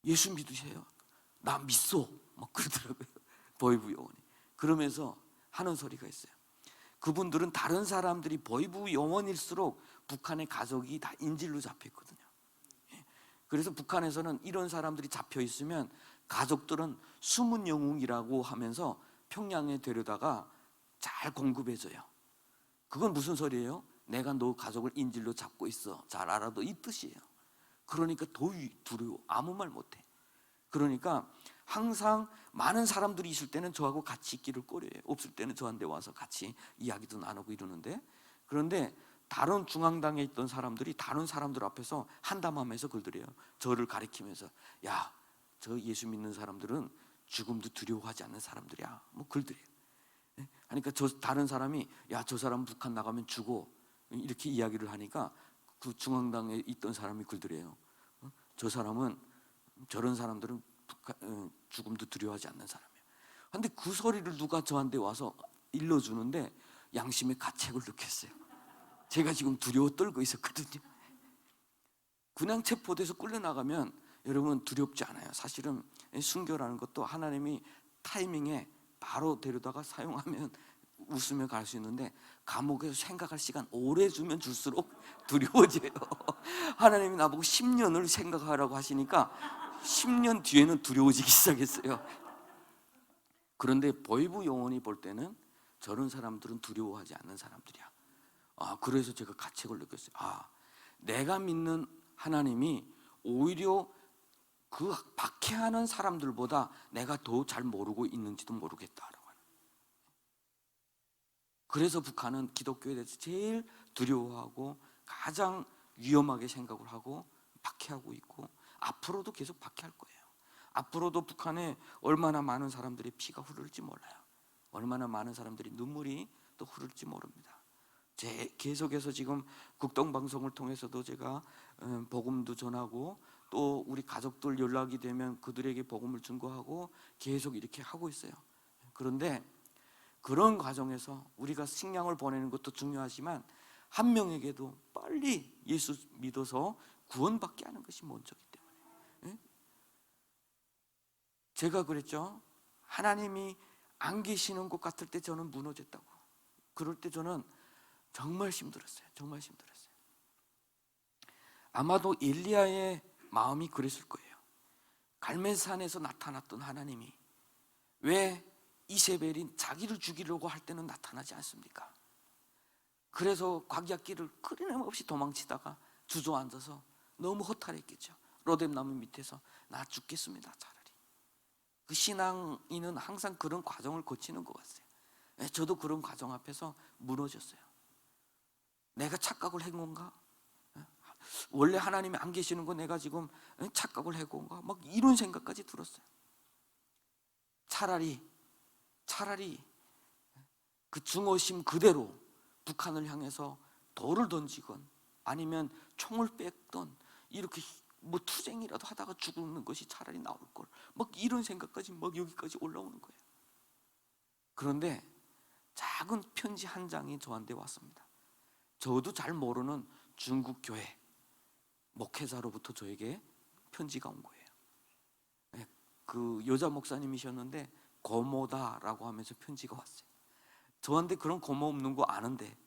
예수 믿으세요? 나 믿소. 막 그러더라고요. 보이부 요원이. 그러면서 하는 소리가 있어요. 그분들은 다른 사람들이 보이부 요원일수록 북한의 가족이 다 인질로 잡혀 있거든요. 그래서 북한에서는 이런 사람들이 잡혀 있으면 가족들은 숨은 영웅이라고 하면서 평양에 데려다가 잘 공급해줘요. 그건 무슨 소리예요? 내가 너 가족을 인질로 잡고 있어, 잘 알아도, 이 뜻이에요. 그러니까 더 두려워. 아무 말 못해. 그러니까 항상 많은 사람들이 있을 때는 저하고 같이 있기를 꺼려해요. 없을 때는 저한테 와서 같이 이야기도 나누고 이러는데, 그런데 다른 중앙당에 있던 사람들이 다른 사람들 앞에서 한담하면서 글들이에요. 저를 가리키면서, 야, 저 예수 믿는 사람들은 죽음도 두려워하지 않는 사람들이야, 뭐 글들이에요. 그러니까 저 다른 사람이, 야, 저 사람 북한 나가면 죽어, 이렇게 이야기를 하니까 그 중앙당에 있던 사람이 글들이에요. 저 사람은, 저런 사람들은 죽음도 두려워하지 않는 사람이에요. 근데 그 소리를 누가 저한테 와서 일러주는데 양심의 가책을 느꼈어요. 제가 지금 두려워 떨고 있었거든요. 그냥 체포돼서 끌려나가면 여러분 두렵지 않아요. 사실은 순교라는 것도 하나님이 타이밍에 바로 데려다가 사용하면 웃으며 갈 수 있는데, 감옥에서 생각할 시간 오래 주면 줄수록 두려워져요. 하나님이 나보고 10년을 생각하라고 하시니까 10년 뒤에는 두려워지기 시작했어요. 그런데 보이부 영혼이 볼 때는 저런 사람들은 두려워하지 않는 사람들이야. 그래서 제가 가책을 느꼈어요. 내가 믿는 하나님이 오히려 그 박해하는 사람들보다 내가 더 잘 모르고 있는지도 모르겠다라고 하는. 그래서 북한은 기독교에 대해서 제일 두려워하고 가장 위험하게 생각을 하고 박해하고 있고, 앞으로도 계속 박해할 거예요. 앞으로도 북한에 얼마나 많은 사람들의 피가 흐를지 몰라요. 얼마나 많은 사람들이 눈물이 또 흐를지 모릅니다. 계속해서 지금 국동방송을 통해서도 제가 복음도 전하고, 또 우리 가족들 연락이 되면 그들에게 복음을 증거하고 계속 이렇게 하고 있어요. 그런데 그런 과정에서 우리가 식량을 보내는 것도 중요하지만 한 명에게도 빨리 예수 믿어서 구원받게 하는 것이 먼저기 때문에, 제가 그랬죠. 하나님이 안 계시는 것 같을 때 저는 무너졌다고. 그럴 때 저는 정말 힘들었어요. 정말 힘들었어요. 아마도 엘리야의 마음이 그랬을 거예요. 갈멜산에서 나타났던 하나님이 왜 이세벨이 자기를 죽이려고 할 때는 나타나지 않습니까? 그래서 광야길을 끊임없이 도망치다가 주저앉아서 너무 허탈했겠죠. 로뎀나무 밑에서 나 죽겠습니다, 차라리. 그 신앙인은 항상 그런 과정을 거치는 것 같아요. 저도 그런 과정 앞에서 무너졌어요. 내가 착각을 한 건가? 원래 하나님이 안 계시는 거 내가 지금 착각을 한 건가? 막 이런 생각까지 들었어요. 차라리 그 증오심 그대로 북한을 향해서 돌을 던지건 아니면 총을 뺏던, 이렇게 뭐 투쟁이라도 하다가 죽는 것이 차라리 나을 걸, 막 이런 생각까지 막 여기까지 올라오는 거예요. 그런데 작은 편지 한 장이 저한테 왔습니다. 저도 잘 모르는 중국 교회 목회자로부터 저에게 편지가 온 거예요. 그 여자 목사님이셨는데 고모다라고 하면서 편지가 왔어요. 저한테 그런 고모 없는 거 아는데,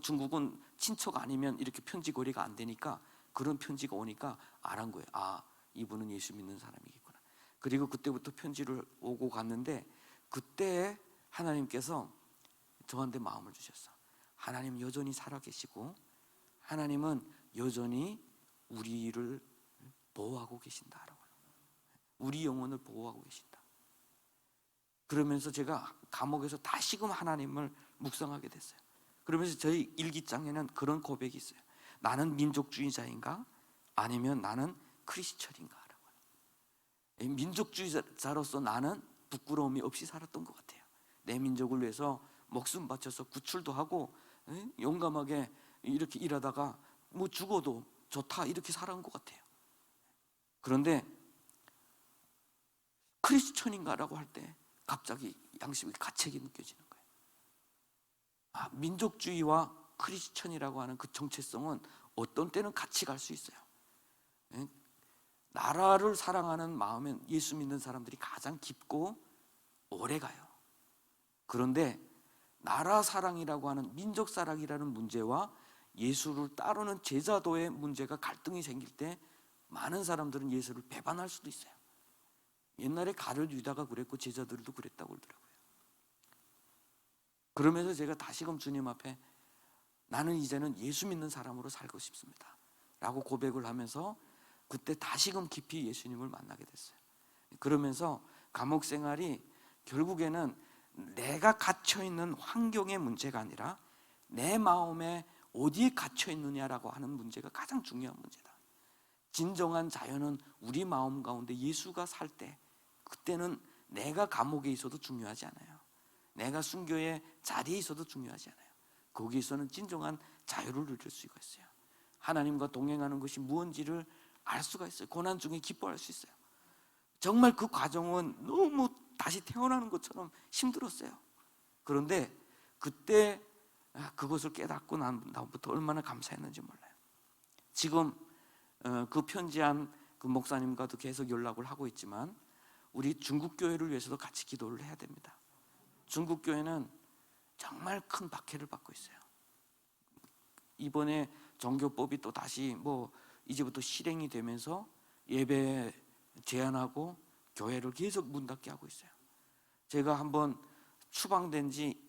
중국은 친척 아니면 이렇게 편지 거래가 안 되니까 그런 편지가 오니까 알은 거예요. 이분은 예수 믿는 사람이겠구나. 그리고 그때부터 편지를 오고 갔는데, 그때 하나님께서 저한테 마음을 주셨어. 하나님 여전히 살아계시고 하나님은 여전히 우리를 보호하고 계신다라고, 우리 영혼을 보호하고 계신다. 그러면서 제가 감옥에서 다시금 하나님을 묵상하게 됐어요. 그러면서 저희 일기장에는 그런 고백이 있어요. 나는 민족주의자인가? 아니면 나는 크리스천인가? 라고. 민족주의자로서 나는 부끄러움이 없이 살았던 것 같아요. 내 민족을 위해서 목숨 바쳐서 구출도 하고 용감하게 이렇게 일하다가 뭐 죽어도 좋다 이렇게 살아온 것 같아요. 그런데 크리스천인가라고 할 때 갑자기 양심의 가책이 느껴지는 거예요. 민족주의와 크리스천이라고 하는 그 정체성은 어떤 때는 같이 갈 수 있어요. 나라를 사랑하는 마음은 예수 믿는 사람들이 가장 깊고 오래 가요. 그런데 나라 사랑이라고 하는 민족 사랑이라는 문제와 예수를 따르는 제자도의 문제가 갈등이 생길 때 많은 사람들은 예수를 배반할 수도 있어요. 옛날에 가룟 유다가 그랬고 제자들도 그랬다고 그러더라고요. 그러면서 제가 다시금 주님 앞에 나는 이제는 예수 믿는 사람으로 살고 싶습니다 라고 고백을 하면서 그때 다시금 깊이 예수님을 만나게 됐어요. 그러면서 감옥 생활이 결국에는 내가 갇혀있는 환경의 문제가 아니라 내 마음에 어디에 갇혀있느냐라고 하는 문제가 가장 중요한 문제다. 진정한 자유는 우리 마음 가운데 예수가 살 때, 그때는 내가 감옥에 있어도 중요하지 않아요. 내가 순교의 자리에 있어도 중요하지 않아요. 거기에서는 진정한 자유를 누릴 수가 있어요. 하나님과 동행하는 것이 무엇인지를 알 수가 있어요. 고난 중에 기뻐할 수 있어요. 정말 그 과정은 너무 다시 태어나는 것처럼 힘들었어요. 그런데 그때 그것을 깨닫고 나부터 얼마나 감사했는지 몰라요. 지금 그 편지한 그 목사님과도 계속 연락을 하고 있지만 우리 중국 교회를 위해서도 같이 기도를 해야 됩니다. 중국 교회는 정말 큰 박해를 받고 있어요. 이번에 종교법이 또 다시 이제부터 실행이 되면서 예배 제한하고 교회를 계속 문 닫게 하고 있어요. 제가 한번 추방된 지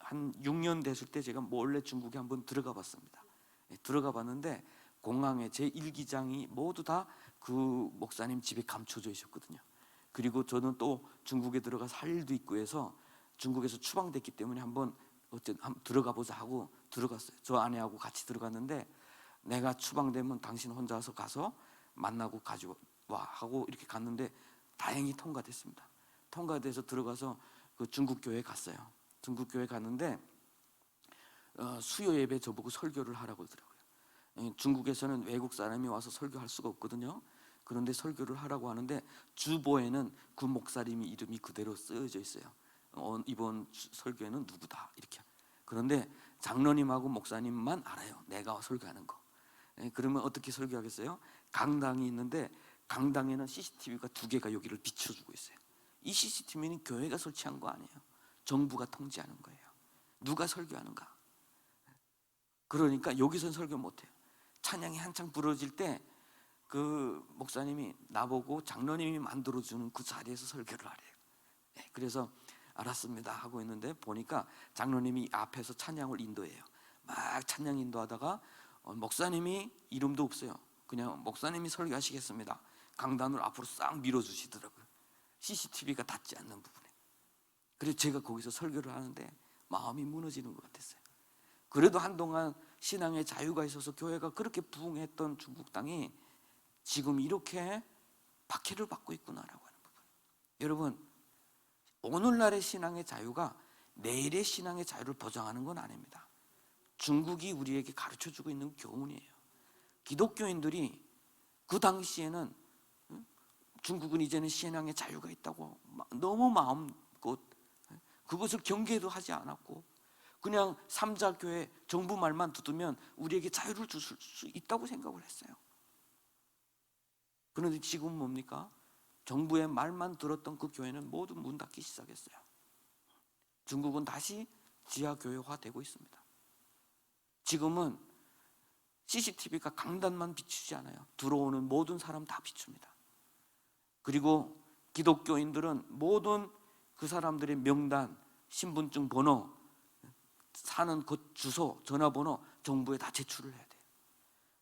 한 6년 됐을 때 제가 몰래 중국에 한번 들어가 봤습니다. 들어가 봤는데 공항에 제 1기장이 모두 다 그 목사님 집에 감춰져 있었거든요. 그리고 저는 또 중국에 들어가 살 일도 있고 해서 중국에서 추방됐기 때문에 한번 들어가 보자 하고 들어갔어요. 저 아내하고 같이 들어갔는데 내가 추방되면 당신 혼자서 가서 만나고 가지고 와 하고 이렇게 갔는데 다행히 통과됐습니다. 통과돼서 들어가서 그 중국 교회에 갔어요. 중국 교회 갔는데 수요 예배 저보고 설교를 하라고 그러더라고요. 중국에서는 외국 사람이 와서 설교할 수가 없거든요. 그런데 설교를 하라고 하는데 주보에는 그 목사님이 이름이 그대로 쓰여져 있어요. 이번 설교에는 누구다 이렇게. 그런데 장로님하고 목사님만 알아요. 내가 설교하는 거. 그러면 어떻게 설교하겠어요? 강당이 있는데 강당에는 CCTV가 2개가 여기를 비춰주고 있어요. 이 CCTV는 교회가 설치한 거 아니에요. 정부가 통제하는 거예요. 누가 설교하는가? 그러니까 여기선 설교 못해요. 찬양이 한창 부러질 때 그 목사님이 나보고 장로님이 만들어주는 그 자리에서 설교를 하래요. 그래서 알았습니다 하고 있는데 보니까 장로님이 앞에서 찬양을 인도해요. 막 찬양 인도하다가 목사님이 이름도 없어요. 그냥 목사님이 설교하시겠습니다. 강단을 앞으로 싹 밀어주시더라고요. CCTV가 닿지 않는 부분에. 그래서 제가 거기서 설교를 하는데 마음이 무너지는 것 같았어요. 그래도 한동안 신앙의 자유가 있어서 교회가 그렇게 부흥했던 중국 땅이 지금 이렇게 박해를 받고 있구나라고 하는 부분. 여러분, 오늘날의 신앙의 자유가 내일의 신앙의 자유를 보장하는 건 아닙니다. 중국이 우리에게 가르쳐주고 있는 교훈이에요. 기독교인들이 그 당시에는 중국은 이제는 신앙의 자유가 있다고 너무 마음껏 그것을 경계도 하지 않았고 그냥 삼자교회 정부 말만 듣으면 우리에게 자유를 줄 수 있다고 생각을 했어요. 그런데 지금 뭡니까? 정부의 말만 들었던 그 교회는 모두 문 닫기 시작했어요. 중국은 다시 지하교회화되고 있습니다. 지금은 CCTV가 강단만 비추지 않아요. 들어오는 모든 사람 다 비춥니다. 그리고 기독교인들은 모든 그 사람들의 명단, 신분증 번호, 사는 곳 주소, 전화번호 정부에 다 제출을 해야 돼요.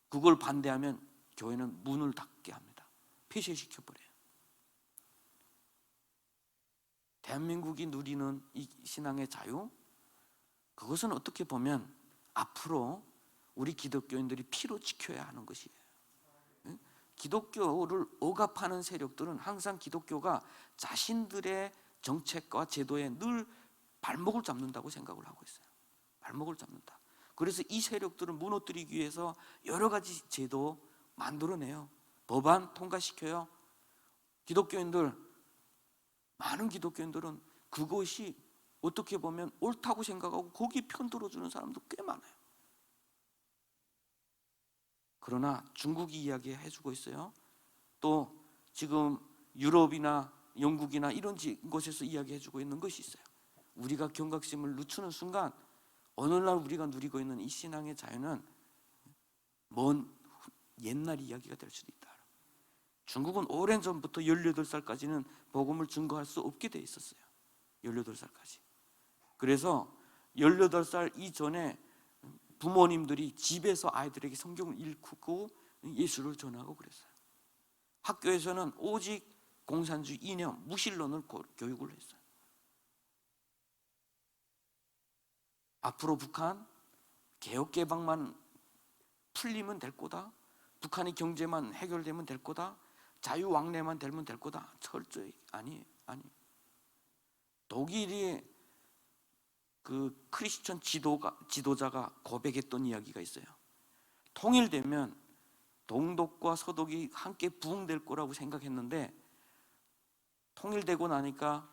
그걸 반대하면 교회는 문을 닫게 합니다. 폐쇄시켜버려요. 대한민국이 누리는 이 신앙의 자유, 그것은 어떻게 보면 앞으로 우리 기독교인들이 피로 지켜야 하는 것이에요. 기독교를 억압하는 세력들은 항상 기독교가 자신들의 정책과 제도에 늘 발목을 잡는다고 생각을 하고 있어요. 발목을 잡는다. 그래서 이 세력들을 무너뜨리기 위해서 여러 가지 제도 만들어내요. 법안 통과시켜요. 기독교인들, 많은 기독교인들은 그것이 어떻게 보면 옳다고 생각하고 거기 편 들어주는 사람도 꽤 많아요. 그러나 중국이 이야기해주고 있어요. 또 지금 유럽이나 영국이나 이런 곳에서 이야기해주고 있는 것이 있어요. 우리가 경각심을 늦추는 순간 오늘날 우리가 누리고 있는 이 신앙의 자유는 먼 옛날 이야기가 될 수도 있다. 중국은 오랜 전부터 18살까지는 복음을 증거할 수 없게 돼 있었어요. 18살까지. 그래서 18살 이전에 부모님들이 집에서 아이들에게 성경을 읽고 예수를 전하고 그랬어요. 학교에서는 오직 공산주의 이념, 무신론을 교육을 했어요. 앞으로 북한 개혁개방만 풀리면 될 거다, 북한의 경제만 해결되면 될 거다, 자유왕래만 되면 될 거다. 철저히 아니에요. 독일이 그 크리스천 지도자가 고백했던 이야기가 있어요. 통일되면 동독과 서독이 함께 부흥될 거라고 생각했는데, 통일되고 나니까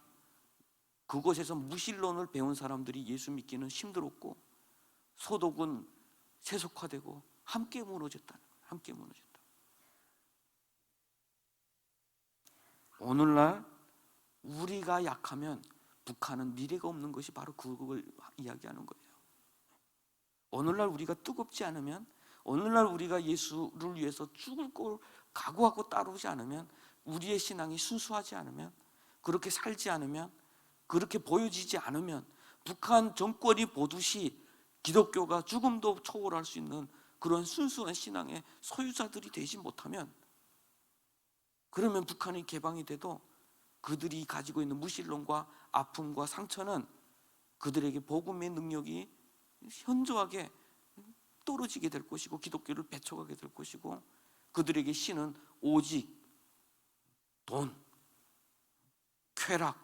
그곳에서 무신론을 배운 사람들이 예수 믿기는 힘들었고, 서독은 세속화되고 함께 무너졌다는 거예요. 함께 무너졌다. 오늘날 우리가 약하면 북한은 미래가 없는 것이 바로 그걸 이야기하는 거예요. 오늘날 우리가 뜨겁지 않으면, 오늘날 우리가 예수를 위해서 죽을 걸 각오하고 따르지 않으면, 우리의 신앙이 순수하지 않으면, 그렇게 살지 않으면, 그렇게 보여지지 않으면, 북한 정권이 보듯이 기독교가 죽음도 초월할 수 있는 그런 순수한 신앙의 소유자들이 되지 못하면, 그러면 북한이 개방이 돼도 그들이 가지고 있는 무신론과 아픔과 상처는 그들에게 복음의 능력이 현저하게 떨어지게 될 것이고, 기독교를 배척하게 될 것이고, 그들에게 신은 오직 돈, 쾌락,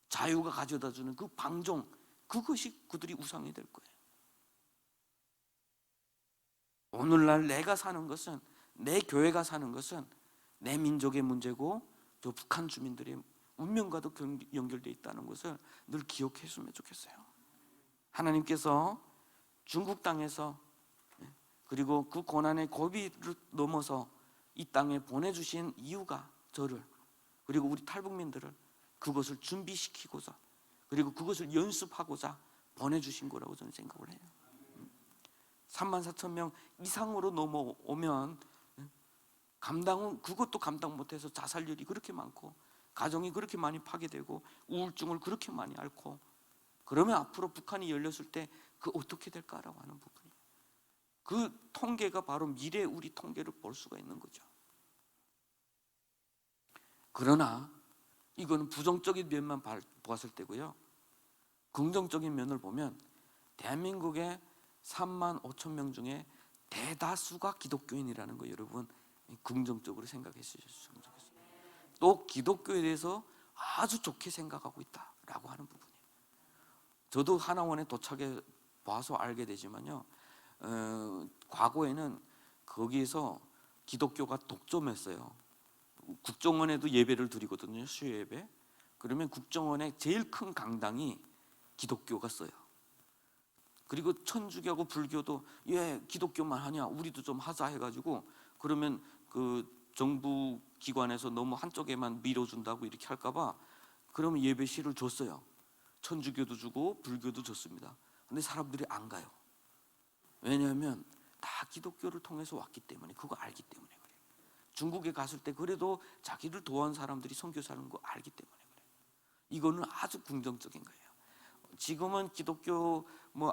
자유가 가져다주는 그 방종, 그것이 그들이 우상이 될 거예요. 오늘날 내가 사는 것은, 내 교회가 사는 것은 내 민족의 문제고 저 북한 주민들의 운명과도 연결되어 있다는 것을 늘 기억했으면 좋겠어요. 하나님께서 중국 땅에서, 그리고 그 고난의 고비를 넘어서 이 땅에 보내주신 이유가 저를, 그리고 우리 탈북민들을 그것을 준비시키고자, 그리고 그것을 연습하고자 보내주신 거라고 저는 생각을 해요. 34,000명 이상으로 넘어오면 그것도 감당 못해서 자살률이 그렇게 많고, 가정이 그렇게 많이 파괴되고, 우울증을 그렇게 많이 앓고, 그러면 앞으로 북한이 열렸을 때 그 어떻게 될까라고 하는 부분이에요. 그 통계가 바로 미래 우리 통계를 볼 수가 있는 거죠. 그러나 이거는 부정적인 면만 보았을 때고요, 긍정적인 면을 보면 대한민국의 35,000명 중에 대다수가 기독교인이라는 거 여러분 긍정적으로 생각해 주셨으면 좋겠습니다. 또 기독교에 대해서 아주 좋게 생각하고 있다라고 하는 부분이에요. 저도 하나원에 도착해 봐서 알게 되지만요, 과거에는 거기에서 기독교가 독점했어요. 국정원에도 예배를 드리거든요, 수요 예배. 그러면 국정원의 제일 큰 강당이 기독교가 써요. 그리고 천주교하고 불교도 기독교만 하냐, 우리도 좀 하자 해가지고, 그러면 그 정부 기관에서 너무 한쪽에만 밀어준다고 이렇게 할까봐 그러면 예배실을 줬어요. 천주교도 주고 불교도 줬습니다. 근데 사람들이 안 가요. 왜냐하면 다 기독교를 통해서 왔기 때문에, 그거 알기 때문에 그래요. 중국에 갔을 때 그래도 자기를 도와온 사람들이 선교사는 거 알기 때문에 그래요. 이거는 아주 긍정적인 거예요. 지금은 기독교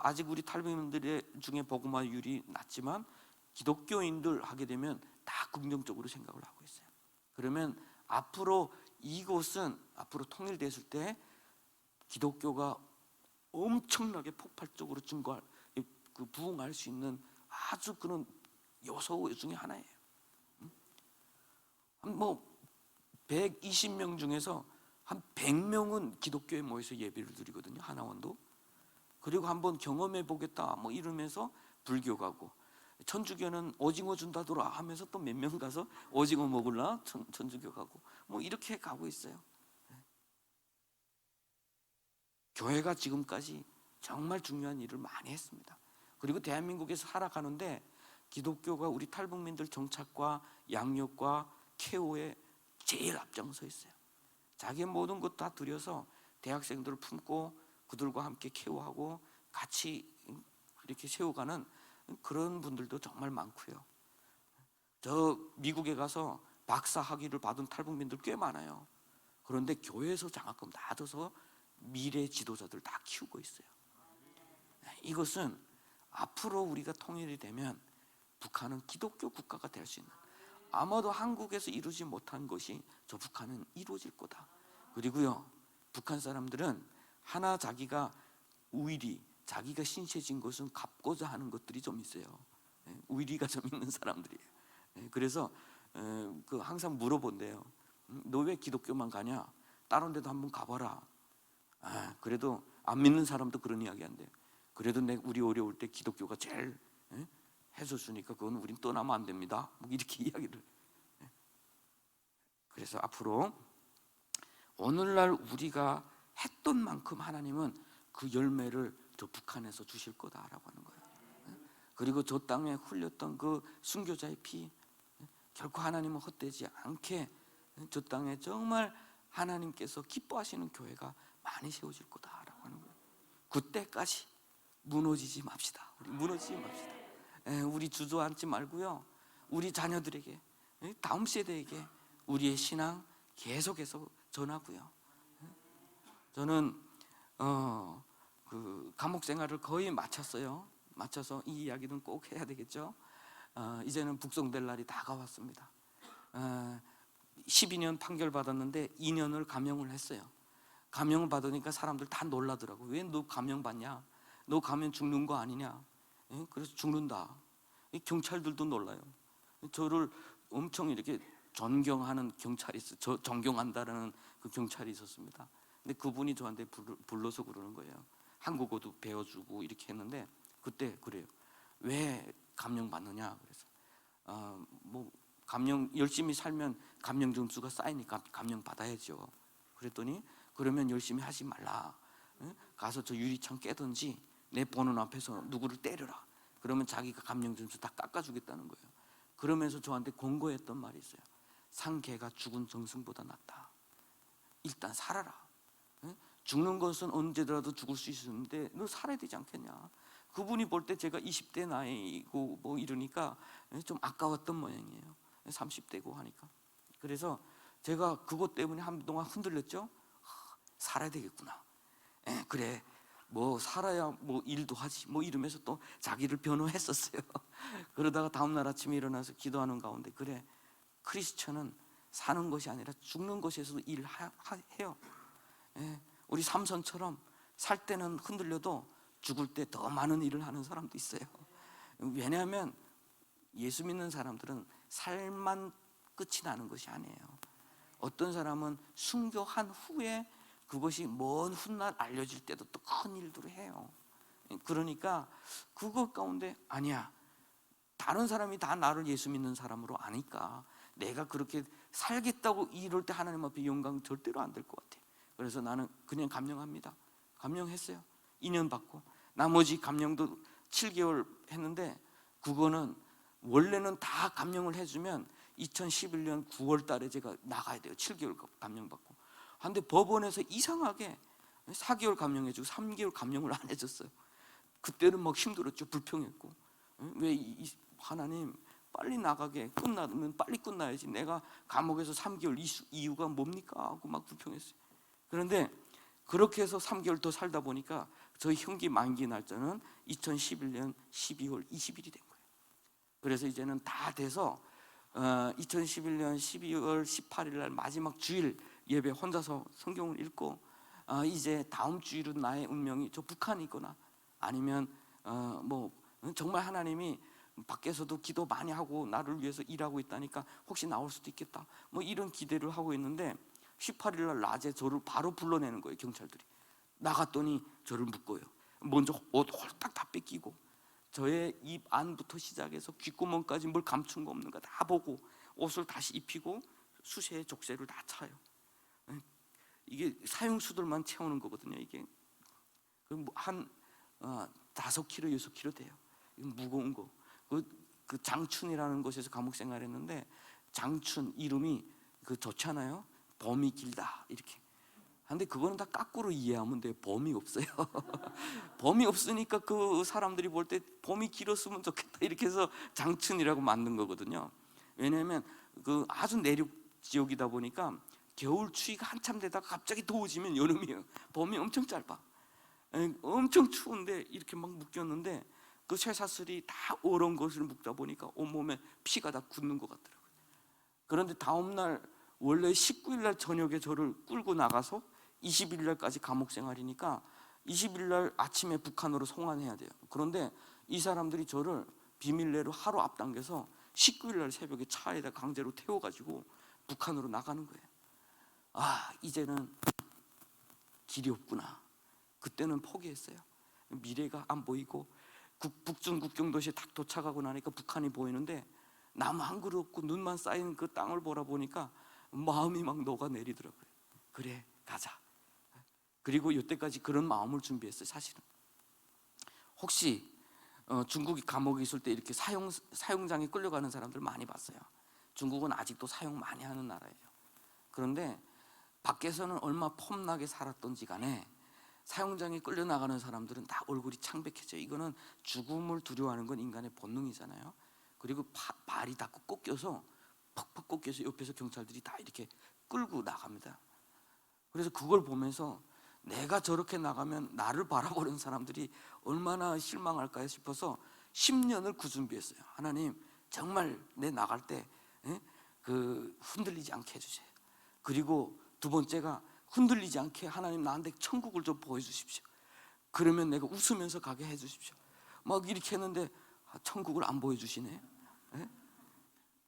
아직 우리 탈북민들 중에 복음화율이 낮지만, 기독교인들 하게 되면 다 긍정적으로 생각을 하고 있어요. 그러면 앞으로 이곳은 앞으로 통일됐을 때 기독교가 엄청나게 폭발적으로 부흥할 수 있는 아주 그런 요소 중에 하나예요. 120명 중에서 한 100명은 기독교에 모여서 예배를 드리거든요, 하나원도. 그리고 한번 경험해 보겠다 이러면서 불교 가고, 천주교는 오징어 준다더라 하면서 또 몇 명 가서 오징어 먹으려 천주교 가고, 이렇게 가고 있어요. 교회가 지금까지 정말 중요한 일을 많이 했습니다. 그리고 대한민국에서 살아가는데 기독교가 우리 탈북민들 정착과 양육과 케어에 제일 앞장서 있어요. 자기의 모든 것 다 들여서 대학생들을 품고 그들과 함께 케어하고 같이 이렇게 세워가는 그런 분들도 정말 많고요. 저 미국에 가서 박사 학위를 받은 탈북민들 꽤 많아요. 그런데 교회에서 장학금 다 줘서 미래 지도자들 다 키우고 있어요. 이것은 앞으로 우리가 통일이 되면 북한은 기독교 국가가 될 수 있는, 아마도 한국에서 이루지 못한 것이 저 북한은 이루어질 거다. 그리고요, 북한 사람들은 하나 자기가 우일이 자기가 신세진 것은 갚고자 하는 것들이 좀 있어요. 우일이가 좀 있는 사람들이에요. 그래서 항상 물어본대요. 너 왜 기독교만 가냐? 다른 데도 한번 가봐라. 그래도 안 믿는 사람도 그런 이야기 한대요. 그래도 우리 어려울 때 기독교가 제일 해줬으니까 그건 우린 떠나면 안 됩니다. 뭐 이렇게 이야기를. 그래서 앞으로 오늘날 우리가 했던 만큼 하나님은 그 열매를 저 북한에서 주실 거다라고 하는 거예요. 그리고 저 땅에 흘렸던 그 순교자의 피, 결코 하나님은 헛되지 않게 저 땅에 정말 하나님께서 기뻐하시는 교회가 많이 세워질 거다라고 하는 거예요. 그때까지 무너지지 맙시다. 우리 무너지지 맙시다. 우리 주저앉지 말고요, 우리 자녀들에게, 다음 세대에게 우리의 신앙 계속해서 전하고요. 저는 그 감옥 생활을 거의 마쳤어요. 마쳐서 이 이야기는 꼭 해야 되겠죠. 이제는 북송될 날이 다가왔습니다. 12년 판결 받았는데 2년을 감형을 했어요. 감형을 받으니까 사람들 다 놀라더라고. 왜 너 감형 받냐? 너 가면 죽는 거 아니냐? 그래서 죽는다. 경찰들도 놀라요. 저를 엄청 이렇게 존경하는 경찰이 있어요. 저 존경한다라는 그 경찰이 있었습니다. 근데 그분이 저한테 불러서 그러는 거예요. 한국어도 배워주고 이렇게 했는데 그때 그래요. 왜 감형 받느냐? 그래서 뭐 감형 열심히 살면 감형 점수가 쌓이니까 감형 받아야죠. 그랬더니 그러면 열심히 하지 말라. 가서 저 유리창 깨든지 내 보는 앞에서 누구를 때려라. 그러면 자기가 감형 점수 다 깎아주겠다는 거예요. 그러면서 저한테 권고했던 말이 있어요. 산 개가 죽은 정승보다 낫다. 일단 살아라. 죽는 것은 언제라도 죽을 수 있는데 너 살아야 되지 않겠냐. 그분이 볼 때 제가 20대 나이고 뭐 이러니까 좀 아까웠던 모양이에요. 30대고 하니까. 그래서 제가 그것 때문에 한동안 흔들렸죠. 살아야 되겠구나. 그래, 뭐 살아야 뭐 일도 하지 뭐 이러면서 또 자기를 변호했었어요. 그러다가 다음날 아침에 일어나서 기도하는 가운데, 그래, 크리스천은 사는 것이 아니라 죽는 것에서도 일해요. 우리 삼손처럼 살 때는 흔들려도 죽을 때 더 많은 일을 하는 사람도 있어요. 왜냐하면 예수 믿는 사람들은 삶만 끝이 나는 것이 아니에요. 어떤 사람은 순교한 후에 그것이 먼 훗날 알려질 때도 또 큰 일들을 해요. 그러니까 그것 가운데 아니야, 다른 사람이 다 나를 예수 믿는 사람으로 아니까 내가 그렇게 살겠다고 이럴 때 하나님 앞에 영광 절대로 안 될 것 같아. 그래서 나는 그냥 감령합니다. 감령했어요. 2년 받고 나머지 감령도 7개월 했는데, 그거는 원래는 다 감령을 해주면 2011년 9월 달에 제가 나가야 돼요. 7개월 감령 받고. 근데 법원에서 이상하게 4개월 감령해주고 3개월 감령을 안 해줬어요. 그때는 막 힘들었죠. 불평했고, 왜 하나님 빨리 나가게, 끝나면 빨리 끝나야지, 내가 감옥에서 3개월 이유가 뭡니까? 하고 막 불평했어요. 그런데 그렇게 해서 3개월 더 살다 보니까 저희 형기 만기 날짜는 2011년 12월 20일이 된 거예요. 그래서 이제는 다 돼서 2011년 12월 18일 날 마지막 주일 예배 혼자서 성경을 읽고, 이제 다음 주일은 나의 운명이 저 북한에 있거나 아니면 뭐 정말 하나님이 밖에서도 기도 많이 하고 나를 위해서 일하고 있다니까 혹시 나올 수도 있겠다, 뭐 이런 기대를 하고 있는데 18일 날 낮에 저를 바로 불러내는 거예요. 경찰들이 나갔더니 저를 묶어요. 먼저 옷 홀딱 다 뺏기고 저의 입 안부터 시작해서 귓구멍까지 뭘 감춘 거 없는가 다 보고 옷을 다시 입히고 수세에 족쇄를 다 차요. 이게 사형수들만 채우는 거거든요. 이게 한 5kg, 6kg 돼요. 무거운 거. 그 장춘이라는 곳에서 감옥 생활했는데, 장춘 이름이 좋잖아요. 범이 길다 이렇게. 근데 그거는 다 거꾸로 이해하면 돼. 범이 없어요. 범이 없으니까 그 사람들이 볼 때 범이 길었으면 좋겠다 이렇게 해서 장춘이라고 만든 거거든요. 왜냐하면 그 아주 내륙 지역이다 보니까 겨울 추위가 한참 되다가 갑자기 더워지면 여름이에요. 범이 엄청 짧아. 엄청 추운데 이렇게 막 묶였는데 그 쇠사슬이 다 얼은 것을 묶다 보니까 온몸에 피가 다 굳는 것 같더라고요. 그런데 다음날 원래 19일 날 저녁에 저를 끌고 나가서 20일 날까지 감옥 생활이니까 20일 날 아침에 북한으로 송환해야 돼요. 그런데 이 사람들이 저를 비밀내로 하루 앞당겨서 19일 날 새벽에 차에다 강제로 태워가지고 북한으로 나가는 거예요. 아, 이제는 길이 없구나. 그때는 포기했어요. 미래가 안 보이고 북중 국경도시에 딱 도착하고 나니까 북한이 보이는데 나무 한 그루 없고 눈만 쌓인 그 땅을 보라보니까 마음이 막 녹아내리더라고요. 그래, 가자. 그리고 이때까지 그런 마음을 준비했어요. 사실은 혹시 중국이 감옥에 있을 때 이렇게 사형장에 끌려가는 사람들 많이 봤어요. 중국은 아직도 사형 많이 하는 나라예요. 그런데 밖에서는 얼마 폼나게 살았던지 간에 사형장에 끌려나가는 사람들은 다 얼굴이 창백해져요. 이거는 죽음을 두려워하는 건 인간의 본능이잖아요. 그리고 발이 다 꺾여서 퍽퍽 꺾여서 옆에서 경찰들이 다 이렇게 끌고 나갑니다. 그래서 그걸 보면서 내가 저렇게 나가면 나를 바라보는 사람들이 얼마나 실망할까 싶어서 10년을 그 준비했어요. 하나님, 정말 내 나갈 때 흔들리지 않게 해주세요. 그리고 두 번째가 흔들리지 않게 하나님 나한테 천국을 좀 보여주십시오. 그러면 내가 웃으면서 가게 해주십시오. 막 이렇게 했는데 천국을 안 보여주시네.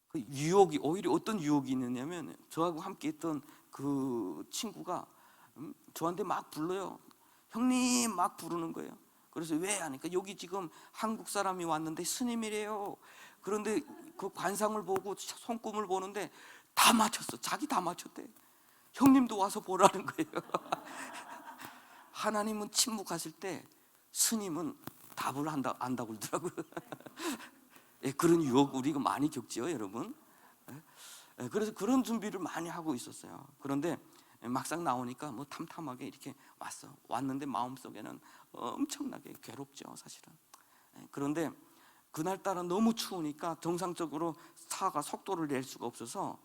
그 유혹이, 오히려 어떤 유혹이 있느냐면 저하고 함께 있던 그 친구가 저한테 막 불러요. 형님 막 부르는 거예요. 그래서 왜 하니까 여기 지금 한국 사람이 왔는데 스님이래요. 그런데 그 관상을 보고 손금을 보는데 다 맞췄어. 자기 다 맞췄대. 형님도 와서 보라는 거예요. 하나님은 침묵하실 때 스님은 답을 안다고 그러더라고요. 예, 그런 유혹 우리가 많이 겪지요, 여러분. 예, 그래서 그런 준비를 많이 하고 있었어요. 그런데 막상 나오니까 뭐 탐탐하게 이렇게 왔는데 마음속에는 엄청나게 괴롭죠, 사실은. 예, 그런데 그날따라 너무 추우니까 정상적으로 차가 속도를 낼 수가 없어서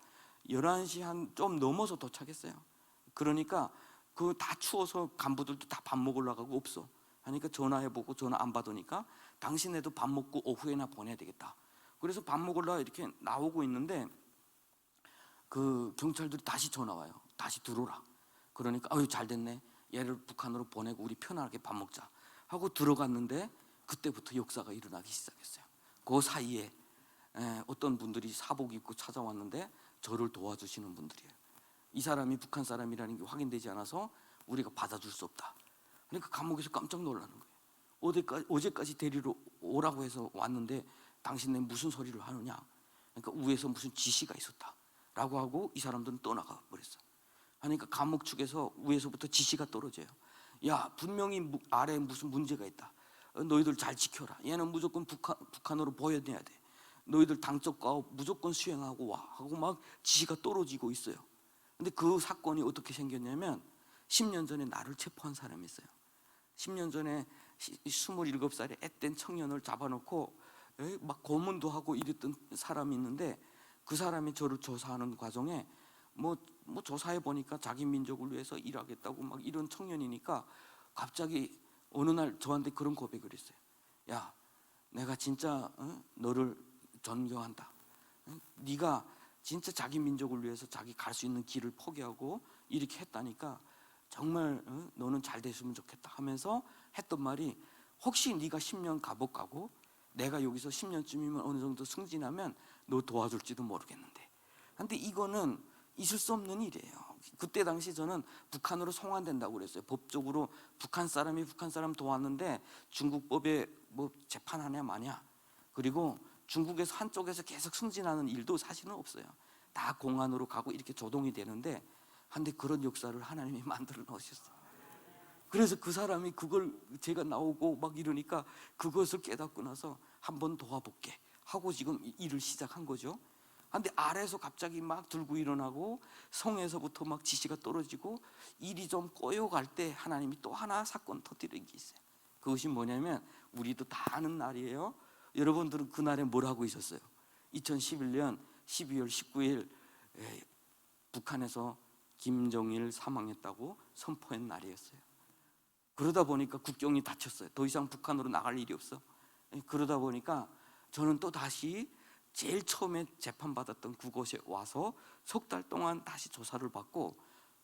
11시 한 좀 넘어서 도착했어요. 그러니까 그 다 추워서 간부들도 다 밥 먹으러 가고 없어 하니까 전화해보고 전화 안 받으니까 당신네도 밥 먹고 오후에나 보내야 되겠다. 그래서 밥 먹으러 이렇게 나오고 있는데 그 경찰들이 다시 전화 와요. 다시 들어오라. 그러니까 아유 잘 됐네. 얘를 북한으로 보내고 우리 편하게 밥 먹자 하고 들어갔는데 그때부터 역사가 일어나기 시작했어요. 그 사이에 어떤 분들이 사복 입고 찾아왔는데 저를 도와주시는 분들이에요. 이 사람이 북한 사람이라는 게 확인되지 않아서 우리가 받아줄 수 없다. 그러니까 감옥에서 깜짝 놀라는 거예요. 어제까지 데리러 오라고 해서 왔는데 당신네 무슨 소리를 하느냐. 그러니까 위에서 무슨 지시가 있었다 라고 하고 이 사람들은 떠나가 버렸어. 그러니까 감옥 측에서 위에서부터 지시가 떨어져요. 야, 분명히 아래에 무슨 문제가 있다. 너희들 잘 지켜라. 얘는 무조건 북한으로 보여내야 돼. 너희들 당적과 무조건 수행하고 와 하고 막 지시가 떨어지고 있어요. 근데 그 사건이 어떻게 생겼냐면 10년 전에 나를 체포한 사람이 있어요. 10년 전에 27살의 앳된 청년을 잡아놓고 막 고문도 하고 이랬던 사람이 있는데 그 사람이 저를 조사하는 과정에 뭐 조사해 보니까 자기 민족을 위해서 일하겠다고 막 이런 청년이니까 갑자기 어느 날 저한테 그런 고백을 했어요. 야, 내가 진짜 너를 존경한다. 네가 진짜 자기 민족을 위해서 자기 갈 수 있는 길을 포기하고 이렇게 했다니까 정말 너는 잘 됐으면 좋겠다 하면서 했던 말이 혹시 네가 10년 감옥 가고 내가 여기서 10년쯤이면 어느 정도 승진하면 너 도와줄지도 모르겠는데. 근데 이거는 있을 수 없는 일이에요. 그때 당시 저는 북한으로 송환된다고 그랬어요. 법적으로 북한 사람이 북한 사람 도왔는데 중국법에 뭐 재판하냐 마냐. 그리고 중국에서 한쪽에서 계속 승진하는 일도 사실은 없어요. 다 공안으로 가고 이렇게 조동이 되는데 한데 그런 역사를 하나님이 만들어 놓으셨어요. 그래서 그 사람이 그걸 제가 나오고 막 이러니까 그것을 깨닫고 나서 한번 도와볼게 하고 지금 일을 시작한 거죠. 근데 아래에서 갑자기 막 들고 일어나고 성에서부터 막 지시가 떨어지고 일이 좀 꼬여갈 때 하나님이 또 하나 사건 터뜨리는 게 있어요. 그것이 뭐냐면 우리도 다 아는 날이에요. 여러분들은 그날에 뭘 하고 있었어요? 2011년 12월 19일 북한에서 김정일 사망했다고 선포한 날이었어요. 그러다 보니까 국경이 닫혔어요. 더 이상 북한으로 나갈 일이 없어. 그러다 보니까 저는 또 다시 제일 처음에 재판받았던 그곳에 와서 석 달 동안 다시 조사를 받고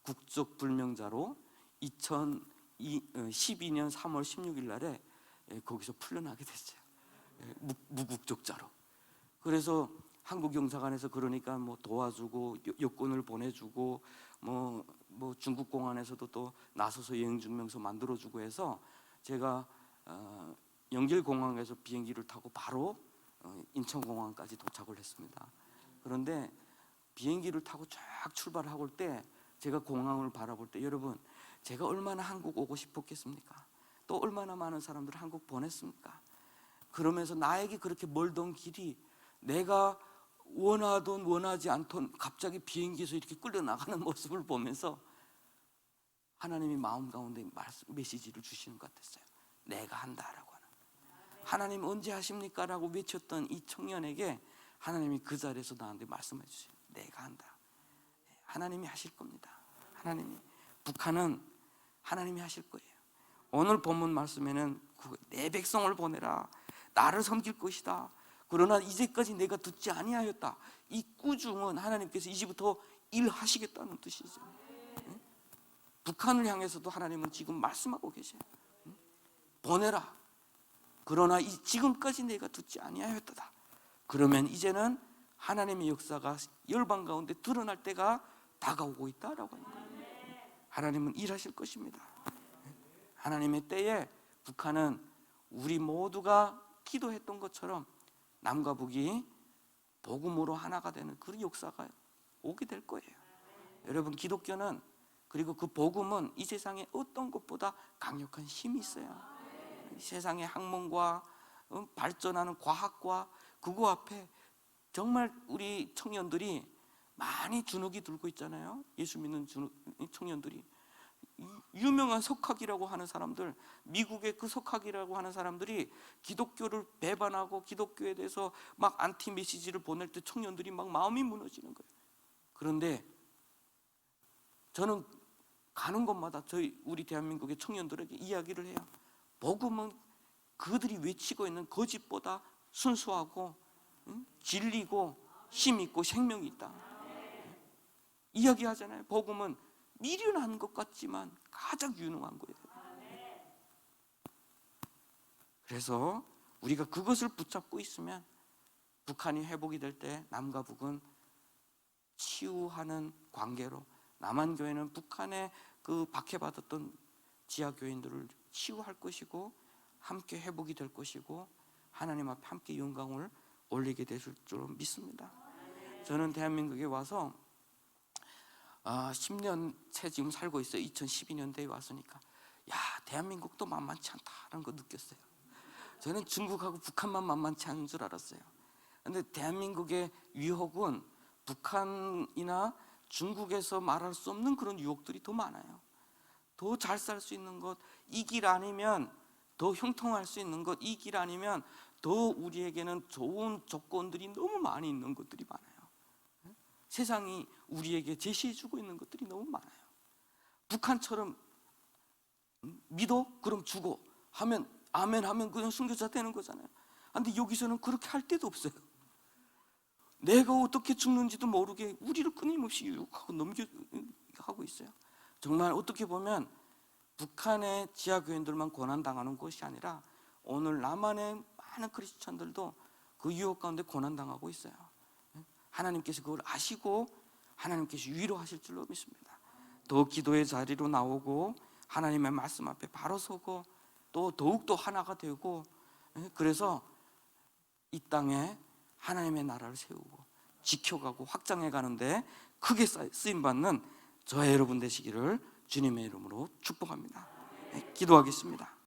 국적불명자로 2012년 3월 16일 날에 거기서 풀려나게 됐어요. 무국적자로. 그래서 한국 영사관에서 그러니까 뭐 도와주고 여권을 보내주고 뭐 중국 공안에서도 또 나서서 여행증명서 만들어주고 해서 제가 영길공항에서 비행기를 타고 바로 인천공항까지 도착을 했습니다. 그런데 비행기를 타고 쫙 출발하고 올 때 제가 공항을 바라볼 때 여러분 제가 얼마나 한국 오고 싶었겠습니까? 또 얼마나 많은 사람들을 한국 보냈습니까? 그러면서 나에게 그렇게 멀던 길이 내가 원하든 원하지 않던 갑자기 비행기에서 이렇게 끌려나가는 모습을 보면서 하나님이 마음 가운데 메시지를 주시는 것 같았어요. 내가 한다라고 하는. 하나님 언제 하십니까? 라고 외쳤던 이 청년에게 하나님이 그 자리에서 나한테 말씀해 주세요. 내가 한다. 하나님이 하실 겁니다. 하나님이. 북한은 하나님이 하실 거예요. 오늘 본문 말씀에는 내 백성을 보내라. 나를 섬길 것이다. 그러나 이제까지 내가 듣지 아니하였다. 이 꾸중은 하나님께서 이제부터 일하시겠다는 뜻이죠. 북한을 향해서도 하나님은 지금 말씀하고 계세요. 보내라. 그러나 지금까지 내가 듣지 아니하였다. 그러면 이제는 하나님의 역사가 열방 가운데 드러날 때가 다가오고 있다라고 하는 거예요. 하나님은 일하실 것입니다. 하나님의 때에 북한은 우리 모두가 기도했던 것처럼 남과 북이 복음으로 하나가 되는 그런 역사가 오게 될 거예요. 여러분 기독교는 그리고 그 복음은 이 세상에 어떤 것보다 강력한 힘이 있어요. 세상의 학문과 발전하는 과학과 그거 앞에 정말 우리 청년들이 많이 주눅이 들고 있잖아요. 예수 믿는 청년들이 유명한 석학이라고 하는 사람들, 미국의 그 석학이라고 하는 사람들이 기독교를 배반하고 기독교에 대해서 막 안티 메시지를 보낼 때 청년들이 막 마음이 무너지는 거예요. 그런데 저는 가는 곳마다 우리 대한민국의 청년들에게 이야기를 해요. 복음은 그들이 외치고 있는 거짓보다 순수하고 진리고 힘있고 생명이 있다. 이야기하잖아요. 복음은 미련한 것 같지만 가장 유능한 거예요. 그래서 우리가 그것을 붙잡고 있으면 북한이 회복이 될 때 남과 북은 치유하는 관계로, 남한교회는 북한의 그 박해받았던 지하교인들을 치유할 것이고 함께 회복이 될 것이고 하나님 앞에 함께 영광을 올리게 되실 줄 믿습니다. 저는 대한민국에 와서 10년째 지금 살고 있어요. 2012년대에 왔으니까 야 대한민국도 만만치 않다는 거 느꼈어요. 저는 중국하고 북한만 만만치 않은 줄 알았어요. 그런데 대한민국의 유혹은 북한이나 중국에서 말할 수 없는 그런 유혹들이 더 많아요. 더 잘 살 수 있는 것, 이 길 아니면 더 형통할 수 있는 것, 이 길 아니면 더 우리에게는 좋은 조건들이 너무 많이 있는 것들이 많아요. 세상이 우리에게 제시해주고 있는 것들이 너무 많아요. 북한처럼 믿어? 그럼 죽어 하면 아멘 하면 그냥 순교자 되는 거잖아요. 그런데 여기서는 그렇게 할 데도 없어요. 내가 어떻게 죽는지도 모르게 우리를 끊임없이 유혹하고 넘겨가고 있어요. 정말 어떻게 보면 북한의 지하교인들만 고난당하는 것이 아니라 오늘 남한의 많은 크리스천들도 그 유혹 가운데 고난당하고 있어요. 하나님께서 그걸 아시고 하나님께서 위로하실 줄로 믿습니다. 더 기도의 자리로 나오고 하나님의 말씀 앞에 바로 서고 또 더욱더 하나가 되고, 그래서 이 땅에 하나님의 나라를 세우고 지켜가고 확장해 가는데 크게 쓰임받는 저와 여러분 되시기를 주님의 이름으로 축복합니다. 기도하겠습니다.